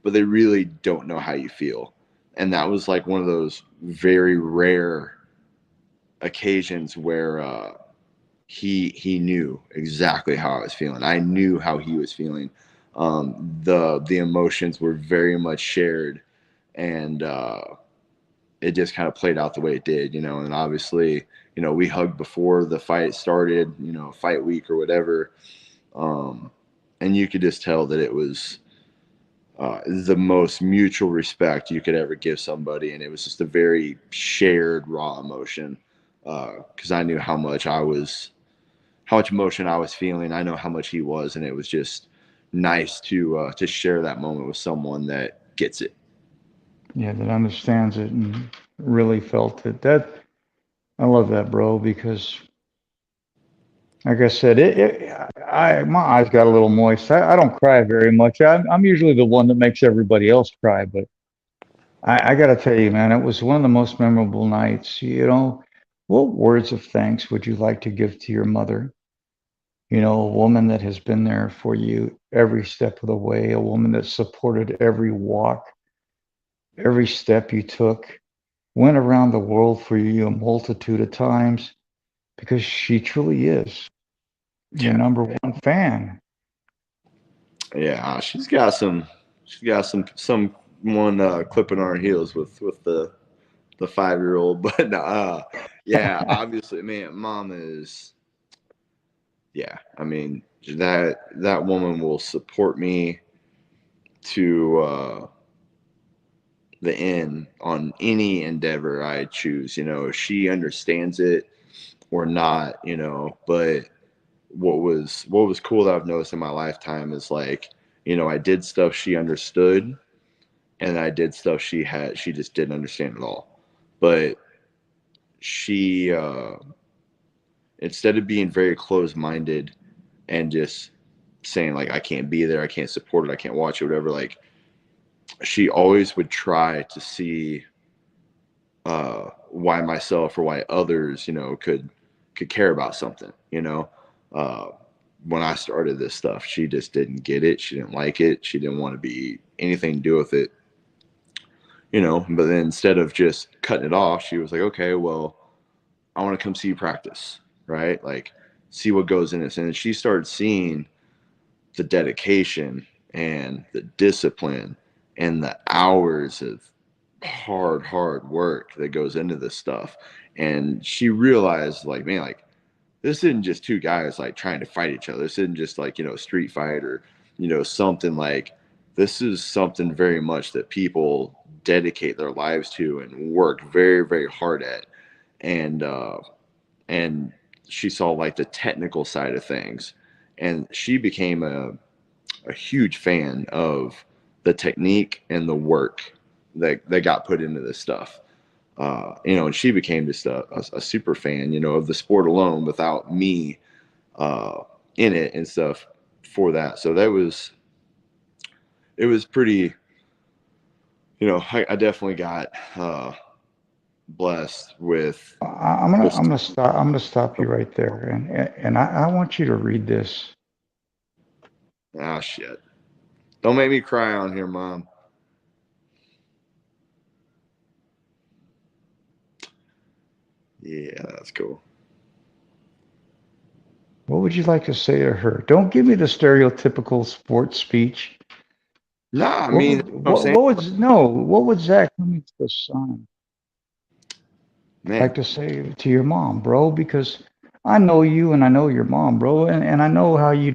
but they really don't know how you feel. And that was like one of those very rare occasions where he knew exactly how I was feeling. I knew how he was feeling. The emotions were very much shared, and it just kind of played out the way it did, you know. And obviously, you know, we hugged before the fight started, you know, fight week or whatever, um, and you could just tell that it was the most mutual respect you could ever give somebody, and it was just a very shared raw emotion because I knew how much emotion I was feeling. I know how much he was, and it was just nice to share that moment with someone that gets it. Yeah, that understands it and really felt it. That I love that, bro, because like I said, my eyes got a little moist. I don't cry very much. I'm usually the one that makes everybody else cry, but I got to tell you, man, it was one of the most memorable nights. You know, what words of thanks would you like to give to your mother? You know, a woman that has been there for you every step of the way, a woman that supported every walk, every step you took, went around the world for you a multitude of times because she truly is your Yeah, number one fan. yeah. She's got someone clipping our heels with the 5-year old, but yeah, obviously, man, mom is. Yeah, I mean that woman will support me to the end on any endeavor I choose. You know, she understands it or not. You know, but what was cool that I've noticed in my lifetime is like, you know, I did stuff she understood, and I did stuff she just didn't understand at all. But she instead of being very closed minded and just saying like I can't be there, I can't support it, I can't watch it, whatever, like she always would try to see why myself or why others, you know, could care about something, you know. Uh, when I started this stuff, she just didn't get it. She didn't like it. She didn't want to be anything to do with it, you know. But then instead of just cutting it off, she was like, okay, well, I want to come see you practice, right? Like, see what goes in this. And she started seeing the dedication and the discipline and the hours of hard work that goes into this stuff. And she realized, like, man, like, this isn't just two guys like trying to fight each other. This isn't just like, you know, a street fight or, you know, something like this is something very much that people dedicate their lives to and work very hard at. And and she saw like the technical side of things, and she became a huge fan of the technique and the work that got put into this stuff. You know, and she became just a super fan, you know, of the sport alone without me uh, in it and stuff for that. So it was pretty, you know, I definitely got blessed with I'm just, gonna stop you right there, and I want you to read this. ah, shit. Don't make me cry on here, Mom. Yeah, that's cool. What would you like to say to her? Don't give me the stereotypical sports speech. Nah, I mean, that's what I'm saying. What would Zach Cummings, the son, Man, like to say to your mom, bro? Because I know you and I know your mom, bro, and I know how you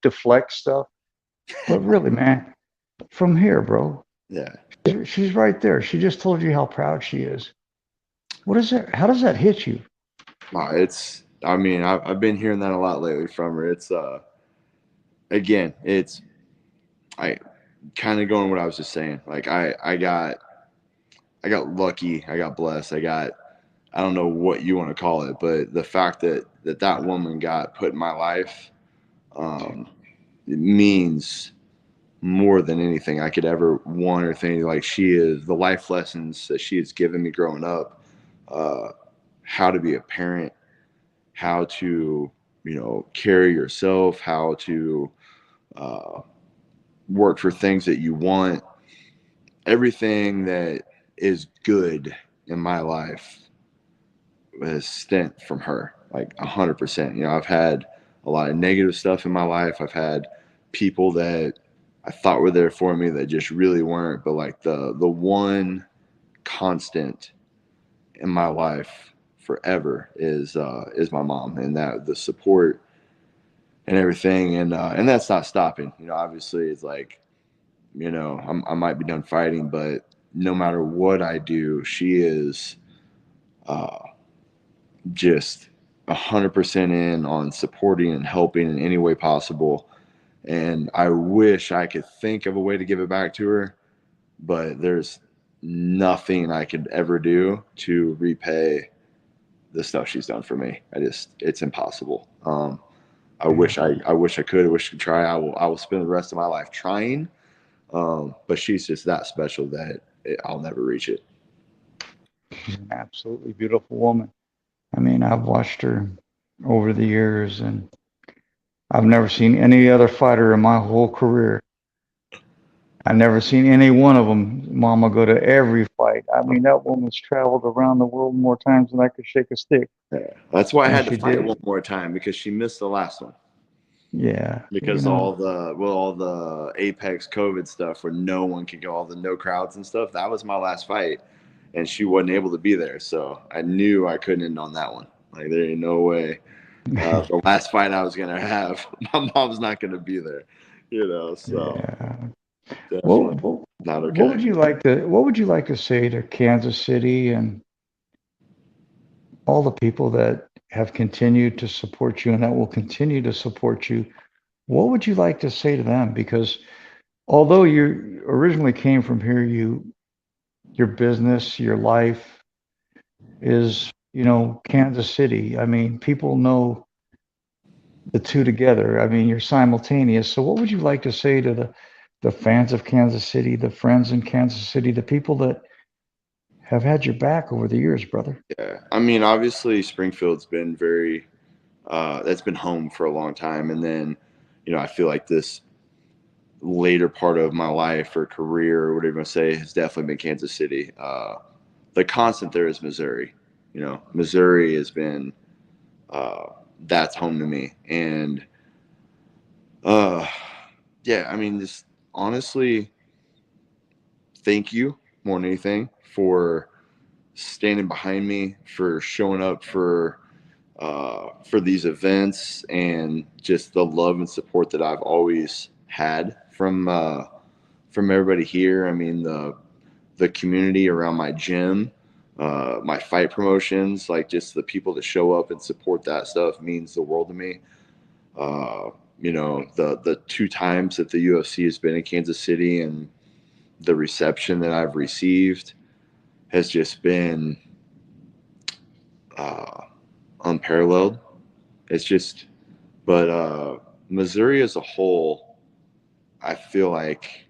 deflect stuff. But really, man, from here, bro, yeah. she's right there. She just told you how proud she is. What is that? How does that hit you? Nah, I mean, I've been hearing that a lot lately from her. Again, I kind of going what I was just saying. Like, I got lucky. I got blessed. I don't know what you want to call it, but the fact that woman got put in my life, um, it means more than anything I could ever want or think. Like, she is the life lessons that she has given me growing up, uh, how to be a parent, how to, carry yourself, how to uh, work for things that you want, everything that is good in my life has stemmed from her, like 100%. I've had a lot of negative stuff in my life. I've had people that I thought were there for me that just really weren't. But like the one constant in my life forever is my mom, and that the support and everything, and that's not stopping. Obviously, it's like, I might be done fighting, but no matter what I do, she is uh, just 100% in on supporting and helping in any way possible. And I wish I could think of a way to give it back to her, but there's nothing I could ever do to repay the stuff she's done for me. It's impossible. Yeah, I wish I could. I wish I could try. I will spend the rest of my life trying. But she's just that special that I'll never reach it. she's an absolutely beautiful woman. I mean, I've watched her over the years, and I've never seen any other fighter in my whole career. I've never seen any one of them, Mama, go to every fight. I mean, that woman's traveled around the world more times than I could shake a stick, Yeah. That's why I and had to she fight one did. more time because she missed the last one. Yeah, Because all the Apex COVID stuff where no one could go, all the no crowds and stuff. That was my last fight, and she wasn't able to be there, so I knew I couldn't end on that one. Like, there ain't no way. The last fight I was gonna have, my mom's not gonna be there, So yeah. definitely What, not okay. what would you like to say to Kansas City and all the people that have continued to support you and that will continue to support you? What would you like to say to them? Because although you originally came from here, your business, your life is, Kansas City. I mean, people know the two together. I mean, you're simultaneous. So what would you like to say to the fans of Kansas City, the friends in Kansas City, the people that have had your back over the years, brother? Yeah, I mean, obviously Springfield's been very that's been home for a long time, and then I feel like this later part of my life or career or whatever you want to say has definitely been Kansas City. The constant there is Missouri. Missouri has been uh, that's home to me, and uh, yeah, I mean, just honestly, thank you more than anything for standing behind me, for showing up for these events, and just the love and support that I've always had from everybody here. I mean, the community around my gym, my fight promotions, like just the people that show up and support that stuff means the world to me. Uh, the two times that the UFC has been in Kansas City and the reception that I've received has just been uh, unparalleled. It's just, but Missouri as a whole, I feel like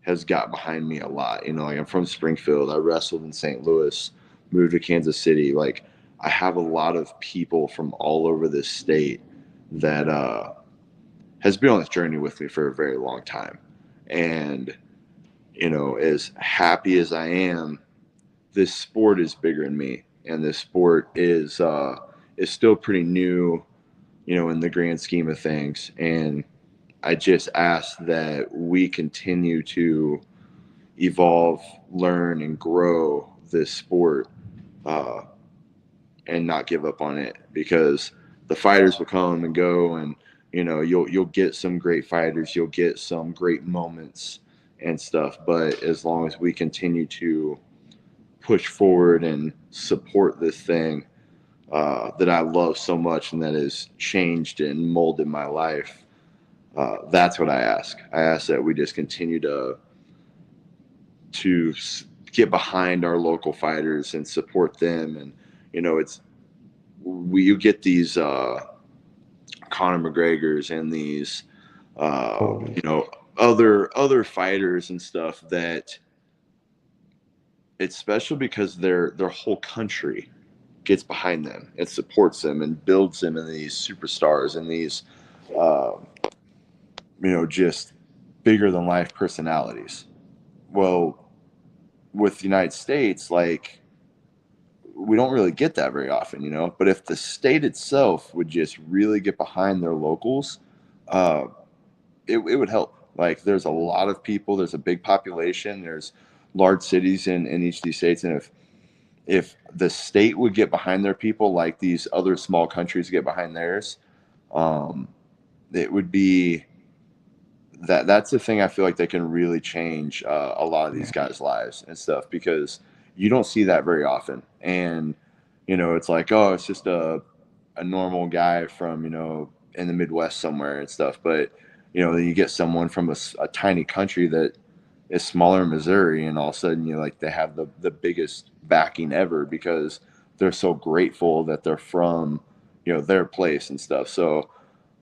has got behind me a lot. Like, I'm from Springfield. I wrestled in St. Louis. moved to Kansas City. Like, I have a lot of people from all over this state that has been on this journey with me for a very long time. And, as happy as I am, this sport is bigger than me. And this sport is still pretty new, in the grand scheme of things. And I just ask that we continue to evolve, learn, and grow this sport, uh, and not give up on it, because the fighters will come and go, and you'll get some great fighters, you'll get some great moments and stuff. But as long as we continue to push forward and support this thing that I love so much and that has changed and molded my life, that's what I ask. I ask that we just continue to get behind our local fighters and support them. And it's you get these Conor McGregors and these Totally. other fighters and stuff, that it's special because their whole country gets behind them and supports them and builds them in these superstars and these uh, just bigger than life personalities. Well, with the United States, like, we don't really get that very often, But if the state itself would just really get behind their locals, uh, it would help. Like, there's a lot of people, there's a big population, there's large cities in each of these states, and if the state would get behind their people like these other small countries get behind theirs, um, it would be that's the thing I feel like that can really change a lot of these Yeah. guys' lives and stuff, because you don't see that very often. And it's like, oh, it's just a normal guy from in the Midwest somewhere and stuff. But then you get someone from a tiny country that is smaller than Missouri, and all of a sudden like they have the biggest backing ever, because they're so grateful that they're from their place and stuff. So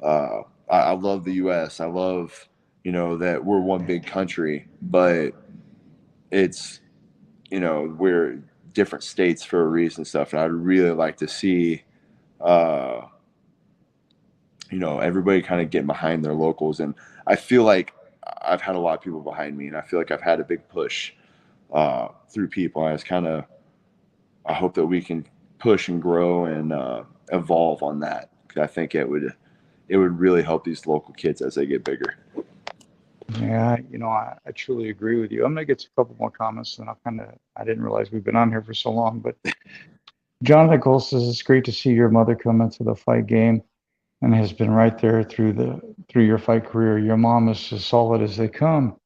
I love the U.S. I love that we're one big country, but it's we're different states for a reason and stuff. And I'd really like to see uh, everybody kind of getting behind their locals. And I feel like I've had a lot of people behind me, and I feel like I've had a big push through people. I hope that we can push and grow and evolve on that, because I think it would really help these local kids as they get bigger. Yeah, I truly agree with you. I'm gonna get to a couple more comments, and I didn't realize we've been on here for so long, but Jonathan Cole says it's great to see your mother come into the fight game and has been right there through your fight career. Your mom is as solid as they come.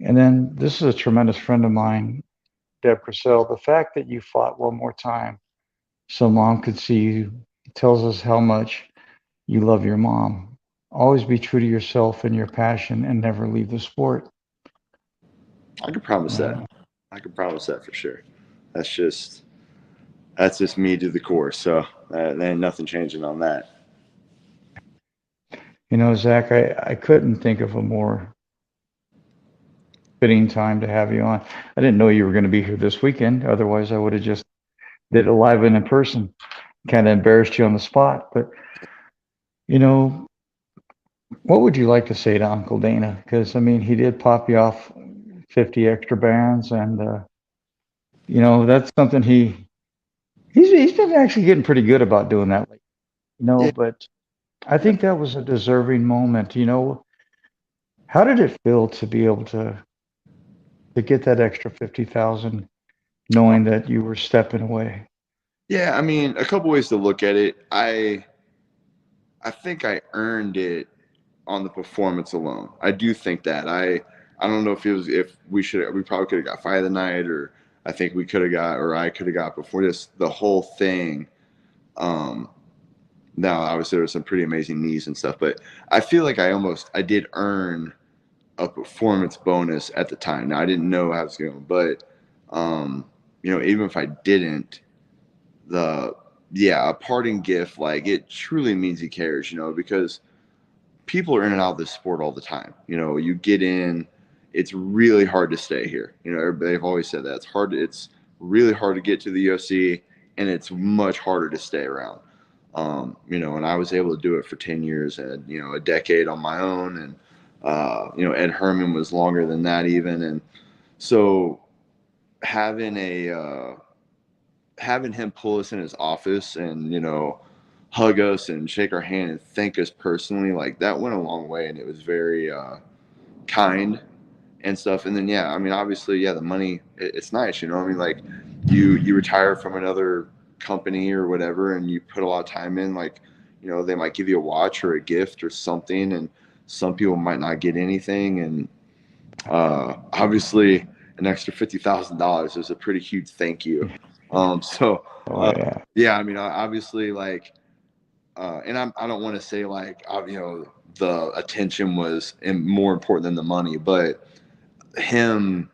And then this is a tremendous friend of mine, Deb Crisell. The fact that you fought one more time so mom could see you tells us how much you love your mom. Always be true to yourself and your passion and never leave the sport. I can promise that. Uh, I can promise that for sure. That's just that's just me to the core. So there ain't nothing changing on that. Zach, I couldn't think of a more fitting time to have you on. I didn't know you were going to be here this weekend. Otherwise, I would have just did it live and in person. Kind of embarrassed you on the spot. But, you know, what would you like to say to Uncle Dana? Because, I mean, he did pop you off 50 extra bands. And, that's something he's been actually getting pretty good about doing that lately. Yeah. But I think that was a deserving moment. How did it feel to be able to get that extra 50,000 knowing that you were stepping away? Yeah, I mean, a couple ways to look at it. I think I earned it on the performance alone. I do think that. I don't know if we probably could have got fight of the night, or I think we could have got, or I could have got before this, the whole thing. Um Now, obviously there was some pretty amazing knees and stuff, but I feel like I did earn a performance bonus at the time. Now, I didn't know how it was going, but um even if I didn't, the yeah, a parting gift, like, it truly means he cares, because people are in and out of this sport all the time. You get in, it's really hard to stay here. They've always said that it's hard. It's really hard to get to the UFC, and it's much harder to stay around. And I was able to do it for 10 years and, a decade on my own. And, Ed Herman was longer than that even. And so having having him pull us in his office and, hug us and shake our hand and thank us personally, like that went a long way. And it was very, kind and stuff. And then, yeah, I mean, obviously, yeah, the money, it's nice, I mean, like you retire from another company or whatever, and you put a lot of time in, like, they might give you a watch or a gift or something, and some people might not get anything. And obviously an extra $50,000 is a pretty huge thank you. So Oh yeah. yeah, I mean, obviously, like, and I don't want to say like, the attention was more important than the money, but him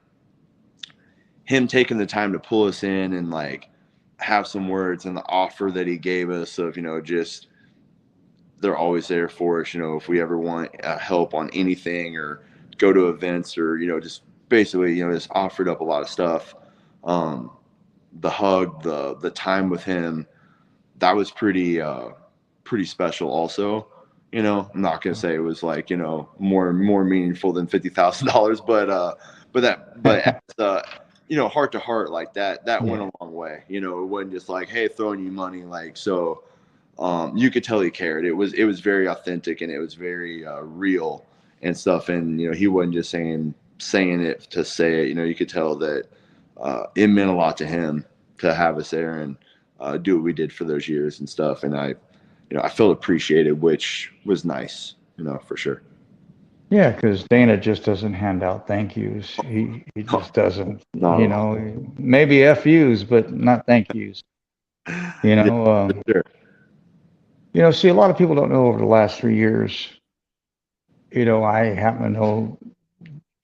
taking the time to pull us in and like have some words, and the offer that he gave us of, just they're always there for us, if we ever want help on anything or go to events or, just basically, just offered up a lot of stuff. The hug, the time with him, that was pretty special also. I'm not gonna say it was like, more meaningful than $50,000, but heart to heart, like that went Yeah. a long way. It wasn't just like, hey, throwing you money, like, so you could tell he cared. It was very authentic, and it was very real and stuff. And he wasn't just saying it to say it. You could tell that it meant a lot to him to have us there and do what we did for those years and stuff. And I felt appreciated, which was nice, for sure. Yeah, because Dana just doesn't hand out thank yous. He No, just doesn't. not at all. Maybe FUs, but not thank yous. You Yeah, know, for sure. see, a lot of people don't know over the last 3 years. I happen to know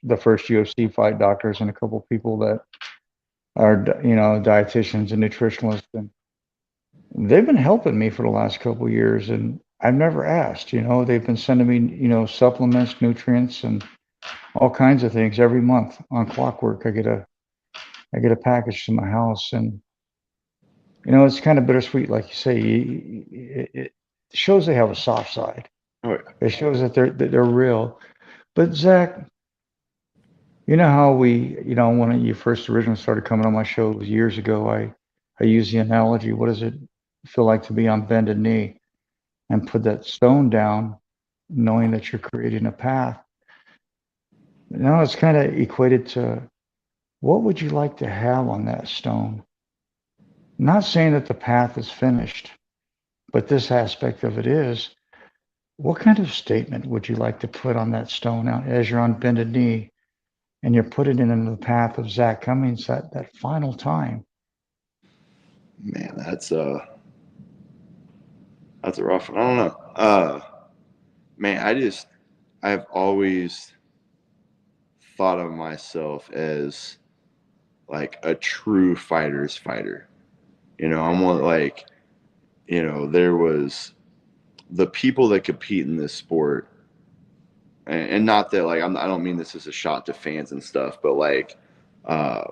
the first UFC fight doctors and a couple of people that are, dietitians and nutritionalists, and they've been helping me for the last couple of years, and I've never asked. They've been sending me, supplements, nutrients, and all kinds of things every month on clockwork. I get a package to my house, and it's kind of bittersweet, like you say. It shows they have a soft side. Oh, yeah. It shows that they're real. But Zach, you know how when you first originally started coming on my show years ago, I used the analogy, what does it feel like to be on bended knee and put that stone down, knowing that you're creating a path? Now it's kind of equated to, what would you like to have on that stone? Not saying that the path is finished, but this aspect of it is, what kind of statement would you like to put on that stone out as you're on bended knee and you're putting it into the path of Zak Cummings that final time? Man, that's a rough one. I don't know. Man, I've always thought of myself as like a true fighter's fighter. I'm one, like, there was the people that compete in this sport, and not that, like, I don't mean this as a shot to fans and stuff, but like uh,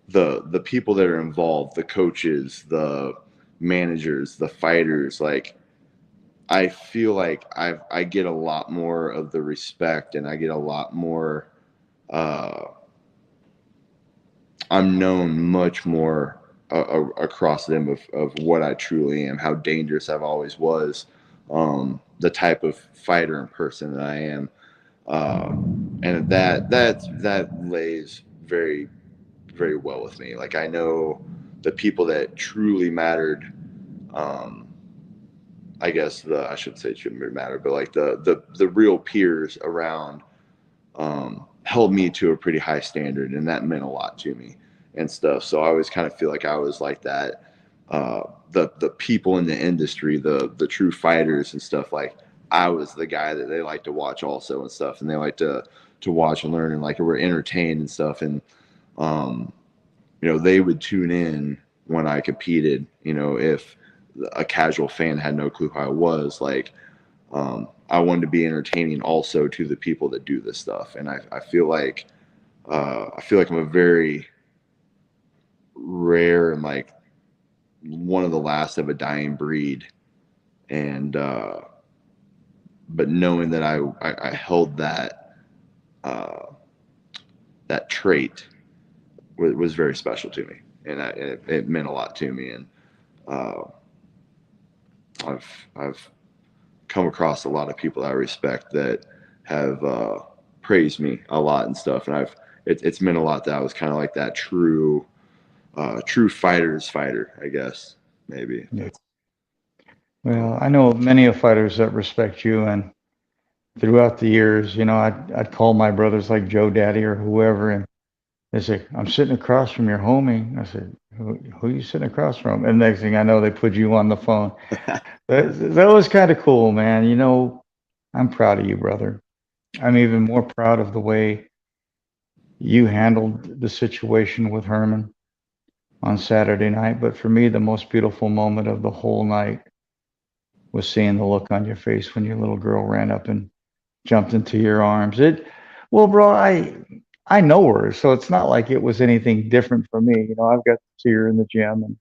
the people that are involved, the coaches, the managers, the fighters, like, I feel like I get a lot more of the respect, and I get a lot more. Uh, I'm known much more across them of what I truly am, how dangerous I've always was, the type of fighter and person that I am, uh, and that lays very, very well with me. Like, I know the people that truly mattered. Um, I guess I should say it shouldn't matter, but like the real peers around held me to a pretty high standard, and that meant a lot to me and stuff. So I always kind of feel like I was like that. The people in the industry, the true fighters and stuff, like, I was the guy that they like to watch also and stuff, and they like to watch and learn, and like we're entertained and stuff. And um, they would tune in when I competed. If a casual fan had no clue who I was, like, I wanted to be entertaining also to the people that do this stuff. And I feel like I'm a very rare and like one of the last of a dying breed. And but knowing that I held uh, that trait was very special to me, and it meant a lot to me. And uh, I've come across a lot of people that I respect that have praised me a lot and stuff, and it's meant a lot that I was kind of like that true fighter's fighter, I guess, maybe. Yeah. That's Well, I know many of fighters that respect you, and throughout the years, I'd call my brothers like Joe Daddy or whoever, and they say, "I'm sitting across from your homie." I said, "Who are you sitting across from?" And next thing I know, they put you on the phone. That was kind of cool, man. I'm proud of you, brother. I'm even more proud of the way you handled the situation with Herman on Saturday night. But for me, the most beautiful moment of the whole night was seeing the look on your face when your little girl ran up and jumped into your arms. Well, bro, I know her, so it's not like it was anything different for me. I've got to see her in the gym and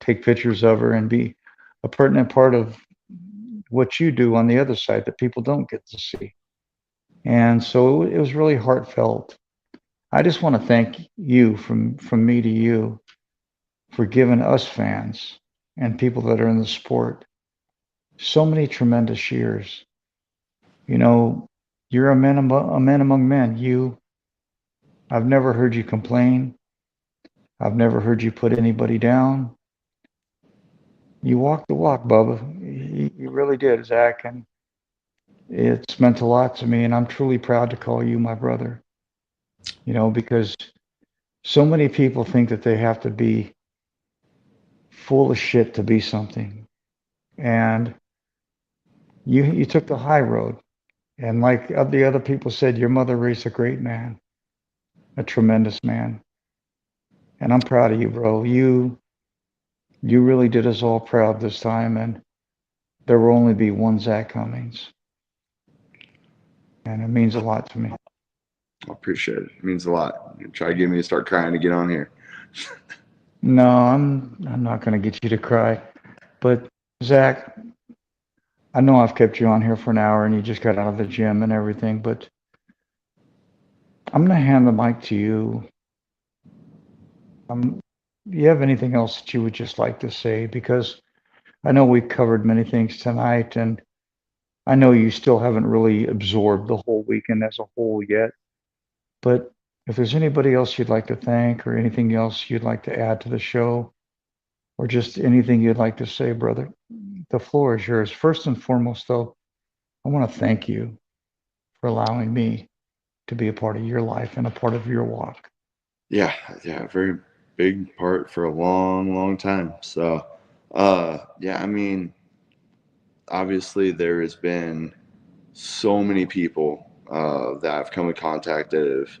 take pictures of her and be a pertinent part of what you do on the other side that people don't get to see. And so it was really heartfelt. I just want to thank you from me to you for giving us fans and people that are in the sport so many tremendous years. You know, you're a man among men. I've never heard you complain. I've never heard you put anybody down. You walked the walk, Bubba. You really did, Zach, and it's meant a lot to me. And I'm truly proud to call you my brother. Because so many people think that they have to be full of shit to be something, and you took the high road. And like the other people said, your mother raised a great man, a tremendous man. And I'm proud of you, bro. You really did us all proud this time, and there will only be one Zak Cummings, and it means a lot to me. I appreciate it. It means a lot. You try to get me to start crying to get on here. No, I'm not going to get you to cry, but Zach, I know I've kept you on here for an hour, and you just got out of the gym and everything, but I'm going to hand the mic to you. Do you have anything else that you would just like to say? Because I know we covered many things tonight, and I know you still haven't really absorbed the whole weekend as a whole yet. But if there's anybody else you'd like to thank or anything else you'd like to add to the show or just anything you'd like to say, brother, the floor is yours. First and foremost, though, I want to thank you for allowing me to be a part of your life and a part of your walk. Yeah, yeah, very big part for a long, long time. So, yeah, I mean, obviously there has been so many people that I've come in contact that have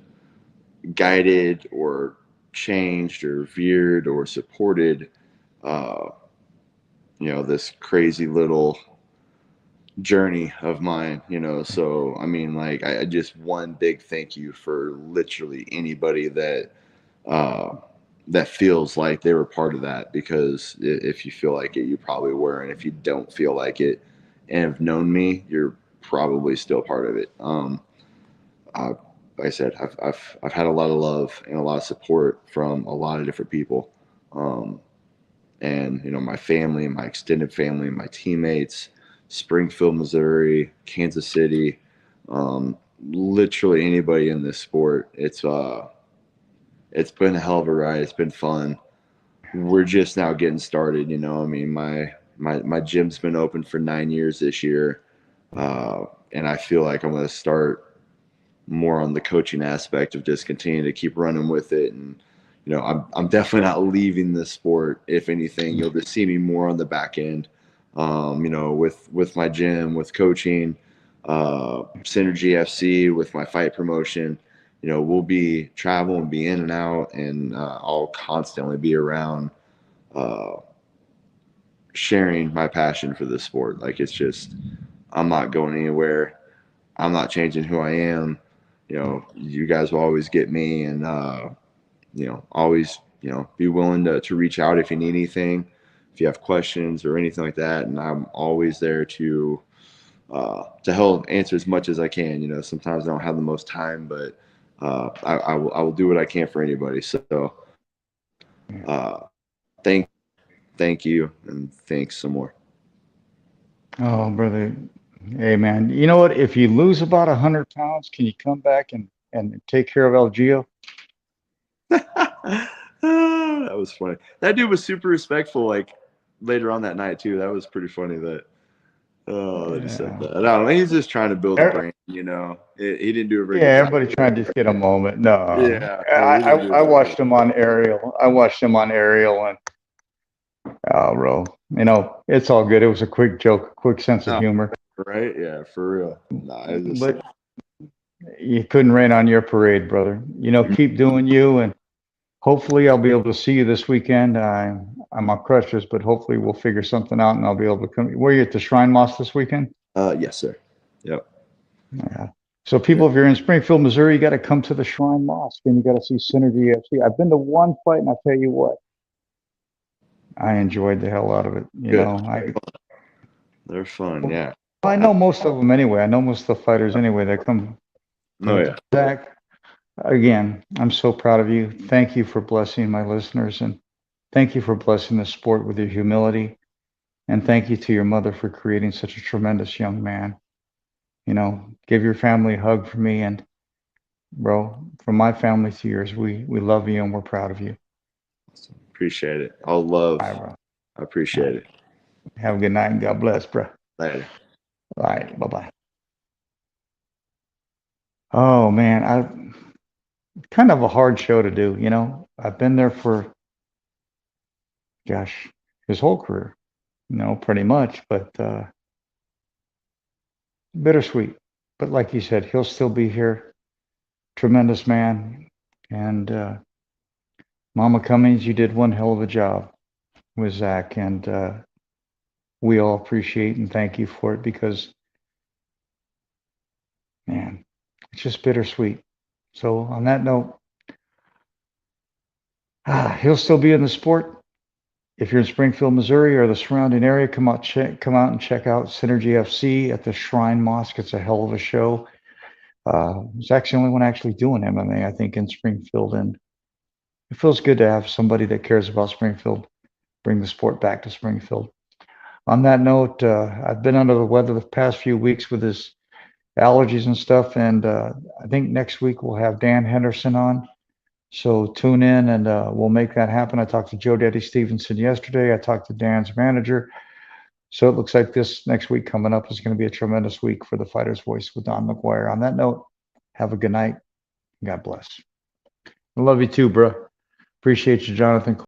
guided or changed or veered or supported, uh, this crazy little journey of mine, So, I mean, like, I just one big thank you for literally anybody uh, that feels like they were part of that, because if you feel like it, you probably were. And if you don't feel like it and have known me, you're probably still part of it. I, like I said, I've had a lot of love and a lot of support from a lot of different people. Um, and my family, my extended family, my teammates, Springfield, Missouri, Kansas City, literally anybody in this sport. It's been a hell of a ride. It's been fun. We're just now getting started. I mean, my gym's been open for 9 years this year, and I feel like I'm going to start more on the coaching aspect of just continuing to keep running with it. And I'm definitely not leaving the sport. If anything, you'll just see me more on the back end. With my gym, with coaching, Synergy FC, with my fight promotion. We'll be traveling, be in and out, and I'll constantly be around, uh, sharing my passion for this sport. Like, it's just, I'm not going anywhere. I'm not changing who I am. You guys will always get me, and always, be willing to reach out if you need anything, if you have questions or anything like that. And I'm always there to help answer as much as I can. Sometimes I don't have the most time, but I will do what I can for anybody. So thank you, and thanks some more. Oh, brother. Hey, man. You know what? If you lose about 100 pounds, can you come back and take care of El Gio? That was funny. That dude was super respectful. Like later on that night too. That was pretty funny. That he said Yeah. that. I don't know. He's just trying to build a Er- brand. He didn't do a very Yeah, good job. everybody trying to just get a moment. No, Yeah, I, he I didn't do a I very good watched job. him on Ariel. I watched him on Ariel, and oh, bro, it's all good. It was a quick joke, a quick sense of Oh, humor. right? Yeah, for real. Nah, I just But you couldn't rain on your parade, brother. Keep doing you, and hopefully I'll be able to see you this weekend. I'm on crutches, but hopefully we'll figure something out, and I'll be able to come. Were you at the Shrine Mosque this weekend? yes, sir. Yep. Yeah. So Yeah. people, if you're in Springfield, Missouri, you got to come to the Shrine Mosque, and you got to see Synergy UFC. I've been to one fight, and I tell you what, I enjoyed the hell out of it. Good. They're fun. Yeah. I know most of them anyway. I know most of the fighters anyway that come. Oh But yeah. Zach, again, I'm so proud of you. Thank you for blessing my listeners, and thank you for blessing the sport with your humility. And thank you to your mother for creating such a tremendous young man. Give your family a hug for me, and bro, from my family to yours, we love you and we're proud of you. Appreciate it. All love. All right, bro. I All appreciate right. it. Have a good night and God bless, bro. Later. All right. Bye bye. Oh man, I kind of a hard show to do. I've been there for, gosh, his whole career, pretty much, but bittersweet. But like you said, he'll still be here. Tremendous man. And Mama Cummings, you did one hell of a job with Zach, and we all appreciate and thank you for it because, man, it's just bittersweet. So on that note, he'll still be in the sport. If you're in Springfield, Missouri, or the surrounding area, come out and check out Synergy FC at the Shrine Mosque. It's a hell of a show. Zach's the only one actually doing MMA, I think, in Springfield, and it feels good to have somebody that cares about Springfield bring the sport back to Springfield. On that note, I've been under the weather the past few weeks with his allergies and stuff, and I think next week we'll have Dan Henderson on. So tune in, and we'll make that happen. I talked to Joe Daddy Stevenson yesterday. I talked to Dan's manager. So it looks like this next week coming up is going to be a tremendous week for the Fighter's Voice with Don Mcguire. On that note, have a good night. God bless. I love you too, bro. Appreciate you, Jonathan.